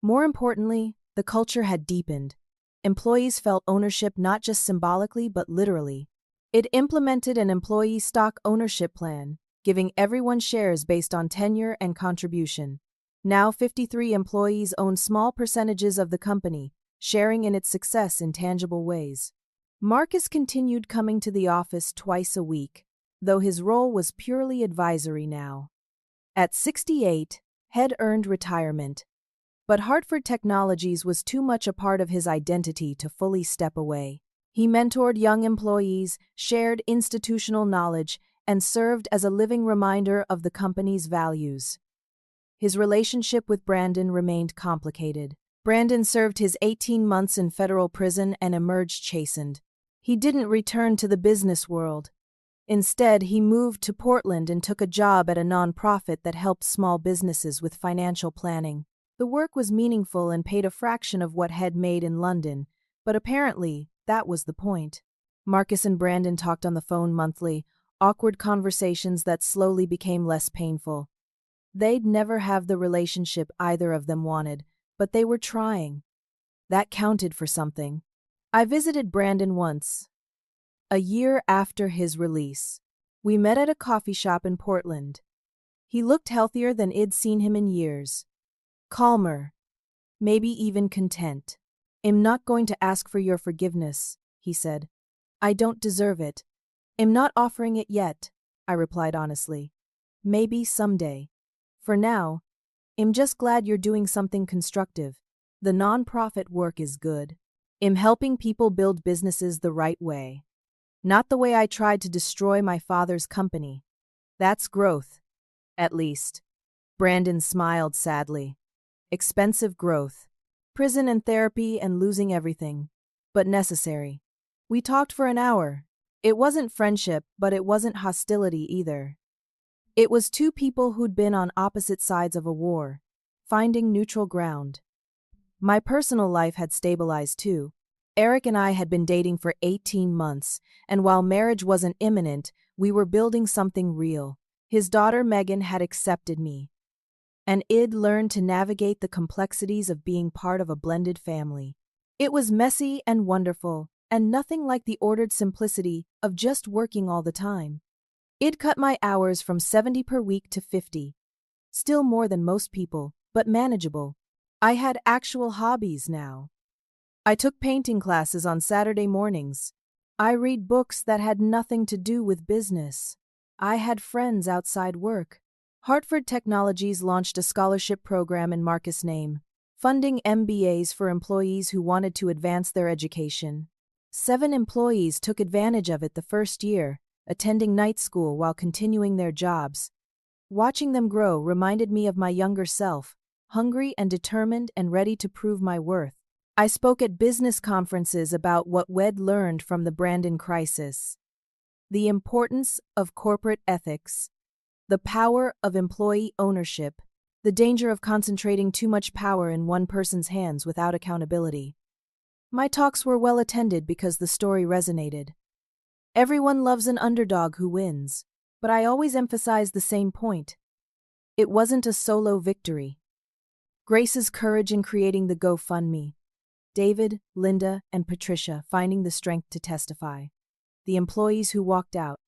More importantly, the culture had deepened. Employees felt ownership not just symbolically but literally. It implemented an employee stock ownership plan, giving everyone shares based on tenure and contribution. Now 53 employees own small percentages of the company, sharing in its success in tangible ways. Marcus continued coming to the office twice a week, though his role was purely advisory now. At 68, he'd earned retirement. But Hartford Technologies was too much a part of his identity to fully step away. He mentored young employees, shared institutional knowledge, and served as a living reminder of the company's values. His relationship with Brandon remained complicated. Brandon served his 18 months in federal prison and emerged chastened. He didn't return to the business world. Instead, he moved to Portland and took a job at a nonprofit that helped small businesses with financial planning. The work was meaningful and paid a fraction of what he'd made in London, but apparently, that was the point. Marcus and Brandon talked on the phone monthly, awkward conversations that slowly became less painful. They'd never have the relationship either of them wanted, but they were trying. That counted for something. I visited Brandon once, a year after his release. We met at a coffee shop in Portland. He looked healthier than I'd seen him in years. Calmer, maybe even content. "I'm not going to ask for your forgiveness," he said. "I don't deserve it. I'm not offering it yet," I replied honestly. "Maybe someday. For now, I'm just glad you're doing something constructive. The nonprofit work is good. I'm helping people build businesses the right way. Not the way I tried to destroy my father's company. That's growth, at least." Brandon smiled sadly. Expensive growth. Prison and therapy and losing everything. But necessary. We talked for an hour. It wasn't friendship, but it wasn't hostility either. It was 2 people who'd been on opposite sides of a war, finding neutral ground. My personal life had stabilized too. Eric and I had been dating for 18 months, and while marriage wasn't imminent, we were building something real. His daughter Megan had accepted me, and I'd learned to navigate the complexities of being part of a blended family. It was messy and wonderful, and nothing like the ordered simplicity of just working all the time. I'd cut my hours from 70 per week to 50. Still more than most people, but manageable. I had actual hobbies now. I took painting classes on Saturday mornings. I read books that had nothing to do with business. I had friends outside work. Hartford Technologies launched a scholarship program in Marcus' name, funding MBAs for employees who wanted to advance their education. 7 employees took advantage of it the first year, attending night school while continuing their jobs. Watching them grow reminded me of my younger self, hungry and determined and ready to prove my worth. I spoke at business conferences about what we'd learned from the Brandon crisis. The importance of corporate ethics, the power of employee ownership, the danger of concentrating too much power in one person's hands without accountability. My talks were well attended because the story resonated. Everyone loves an underdog who wins, but I always emphasized the same point. It wasn't a solo victory. Grace's courage in creating the GoFundMe, David, Linda, and Patricia finding the strength to testify, the employees who walked out,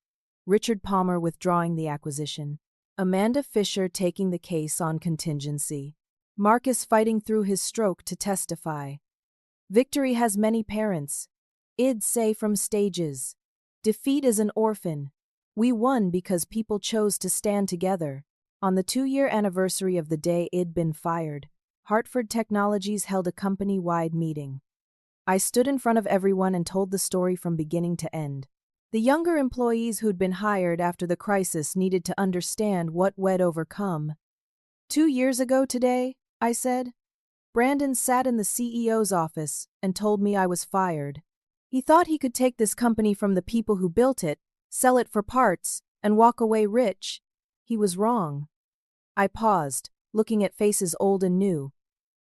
Richard Palmer withdrawing the acquisition, Amanda Fisher taking the case on contingency, Marcus fighting through his stroke to testify. Victory has many parents. I'd say from stages. Defeat is an orphan. We won because people chose to stand together. On the 2-year anniversary of the day I'd been fired, Hartford Technologies held a company-wide meeting. I stood in front of everyone and told the story from beginning to end. The younger employees who'd been hired after the crisis needed to understand what we'd overcome. 2 years ago today, I said, Brandon sat in the CEO's office and told me I was fired. He thought he could take this company from the people who built it, sell it for parts, and walk away rich. He was wrong. I paused, looking at faces old and new.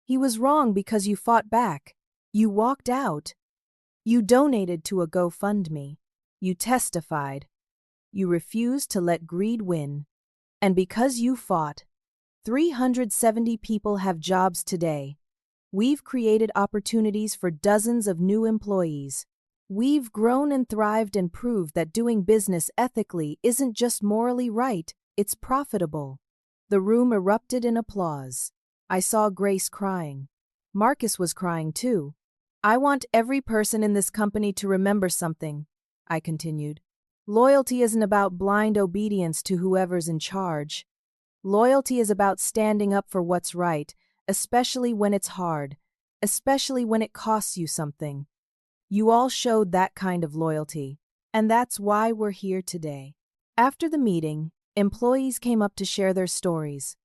He was wrong because you fought back. You walked out. You donated to a GoFundMe. You testified. You refused to let greed win. And because you fought, 370 people have jobs today. We've created opportunities for dozens of new employees. We've grown and thrived and proved that doing business ethically isn't just morally right, it's profitable. The room erupted in applause. I saw Grace crying. Marcus was crying too. I want every person in this company to remember something, I continued. Loyalty isn't about blind obedience to whoever's in charge. Loyalty is about standing up for what's right, especially when it's hard, especially when it costs you something. You all showed that kind of loyalty, and that's why we're here today. After the meeting, employees came up to share their stories.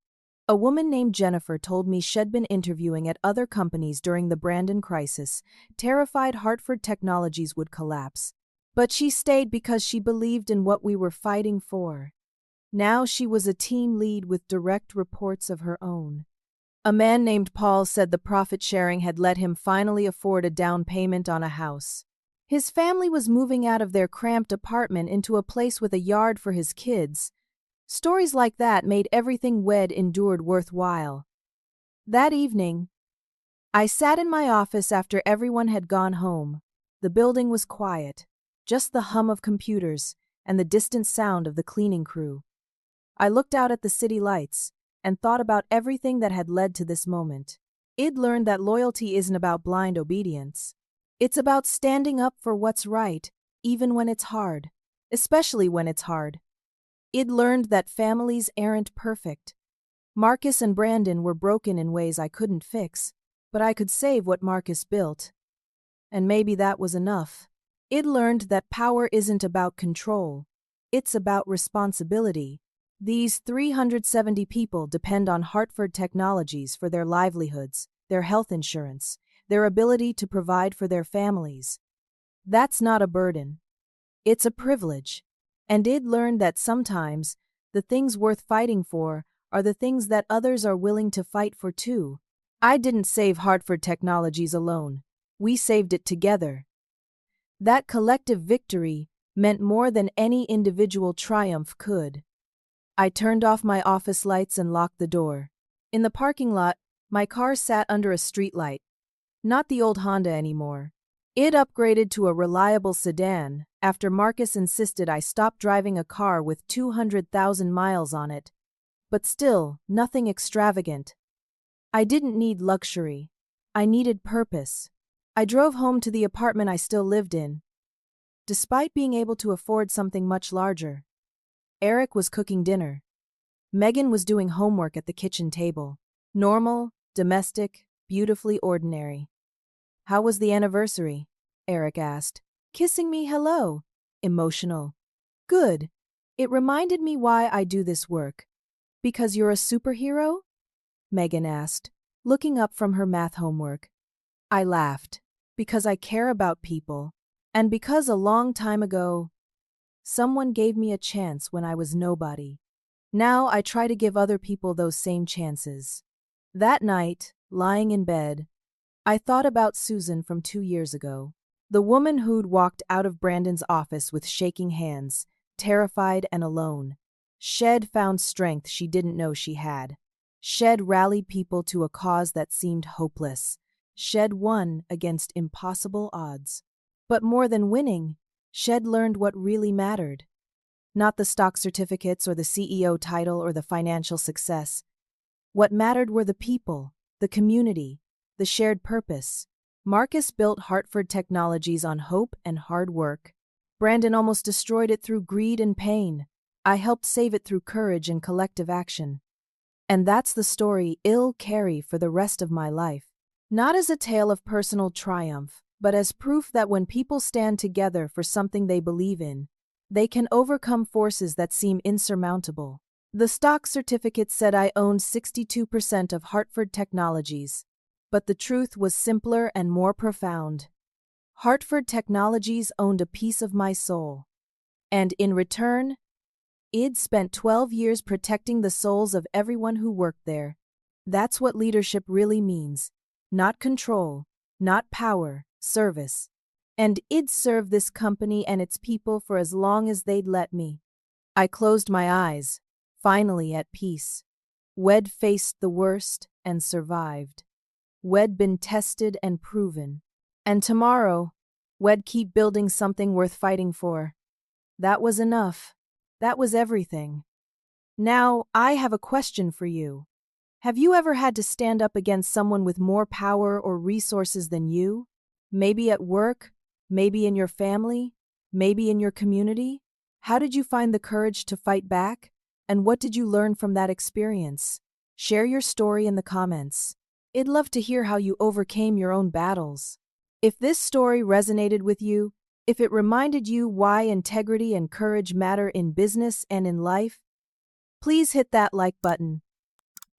A woman named Jennifer told me she'd been interviewing at other companies during the Brandon crisis, terrified Hartford Technologies would collapse. But she stayed because she believed in what we were fighting for. Now she was a team lead with direct reports of her own. A man named Paul said the profit sharing had let him finally afford a down payment on a house. His family was moving out of their cramped apartment into a place with a yard for his kids. Stories like that made everything we'd endured worthwhile. That evening, I sat in my office after everyone had gone home. The building was quiet, just the hum of computers and the distant sound of the cleaning crew. I looked out at the city lights and thought about everything that had led to this moment. I'd learned that loyalty isn't about blind obedience. It's about standing up for what's right, even when it's hard, especially when it's hard. I'd learned that families aren't perfect. Marcus and Brandon were broken in ways I couldn't fix, but I could save what Marcus built. And maybe that was enough. I'd learned that power isn't about control. It's about responsibility. These 370 people depend on Hartford Technologies for their livelihoods, their health insurance, their ability to provide for their families. That's not a burden. It's a privilege. And I'd learned that sometimes the things worth fighting for are the things that others are willing to fight for too. I didn't save Hartford Technologies alone. We saved it together. That collective victory meant more than any individual triumph could. I turned off my office lights and locked the door. In the parking lot, my car sat under a streetlight. Not the old Honda anymore. It upgraded to a reliable sedan after Marcus insisted I stop driving a car with 200,000 miles on it. But still, nothing extravagant. I didn't need luxury. I needed purpose. I drove home to the apartment I still lived in. Despite being able to afford something much larger, Eric was cooking dinner. Megan was doing homework at the kitchen table. Normal, domestic, beautifully ordinary. How was the anniversary? Eric asked. Kissing me hello. Emotional. Good. It reminded me why I do this work. Because you're a superhero? Megan asked, looking up from her math homework. I laughed. Because I care about people. And because a long time ago, someone gave me a chance when I was nobody. Now I try to give other people those same chances. That night, lying in bed, I thought about Susan from 2 years ago. The woman who'd walked out of Brandon's office with shaking hands, terrified and alone. She'd found strength she didn't know she had. She'd rallied people to a cause that seemed hopeless. She'd won against impossible odds. But more than winning, she'd learned what really mattered. Not the stock certificates or the CEO title or the financial success. What mattered were the people, the community, the shared purpose. Marcus built Hartford Technologies on hope and hard work. Brandon almost destroyed it through greed and pain. I helped save it through courage and collective action. And that's the story I'll carry for the rest of my life. Not as a tale of personal triumph, but as proof that when people stand together for something they believe in, they can overcome forces that seem insurmountable. The stock certificate said I owned 62% of Hartford Technologies, but the truth was simpler and more profound. Hartford Technologies owned a piece of my soul. And in return, I'd spent 12 years protecting the souls of everyone who worked there. That's what leadership really means. Not control, not power, service. And I'd serve this company and its people for as long as they'd let me. I closed my eyes, finally at peace. We'd faced the worst and survived. We'd been tested and proven. And tomorrow, we'd keep building something worth fighting for. That was enough. That was everything. Now, I have a question for you. Have you ever had to stand up against someone with more power or resources than you? Maybe at work, maybe in your family, maybe in your community? How did you find the courage to fight back? And what did you learn from that experience? Share your story in the comments. I'd love to hear how you overcame your own battles. If this story resonated with you, if it reminded you why integrity and courage matter in business and in life, please hit that like button.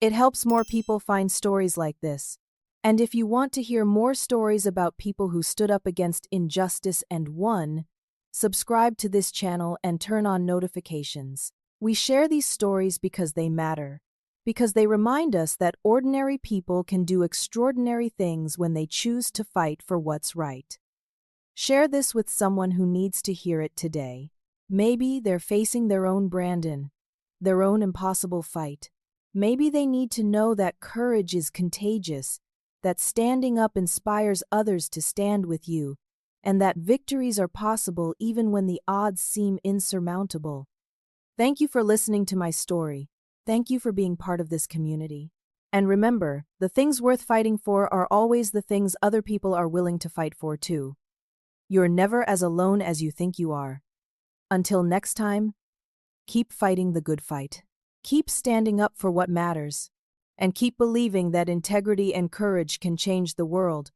It helps more people find stories like this. And if you want to hear more stories about people who stood up against injustice and won, subscribe to this channel and turn on notifications. We share these stories because they matter, because they remind us that ordinary people can do extraordinary things when they choose to fight for what's right. Share this with someone who needs to hear it today. Maybe they're facing their own Brandon, their own impossible fight. Maybe they need to know that courage is contagious, that standing up inspires others to stand with you, and that victories are possible even when the odds seem insurmountable. Thank you for listening to my story. Thank you for being part of this community. And remember, the things worth fighting for are always the things other people are willing to fight for too. You're never as alone as you think you are. Until next time, keep fighting the good fight. Keep standing up for what matters. And keep believing that integrity and courage can change the world.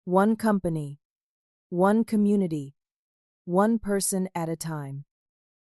One company, one community, one person at a time.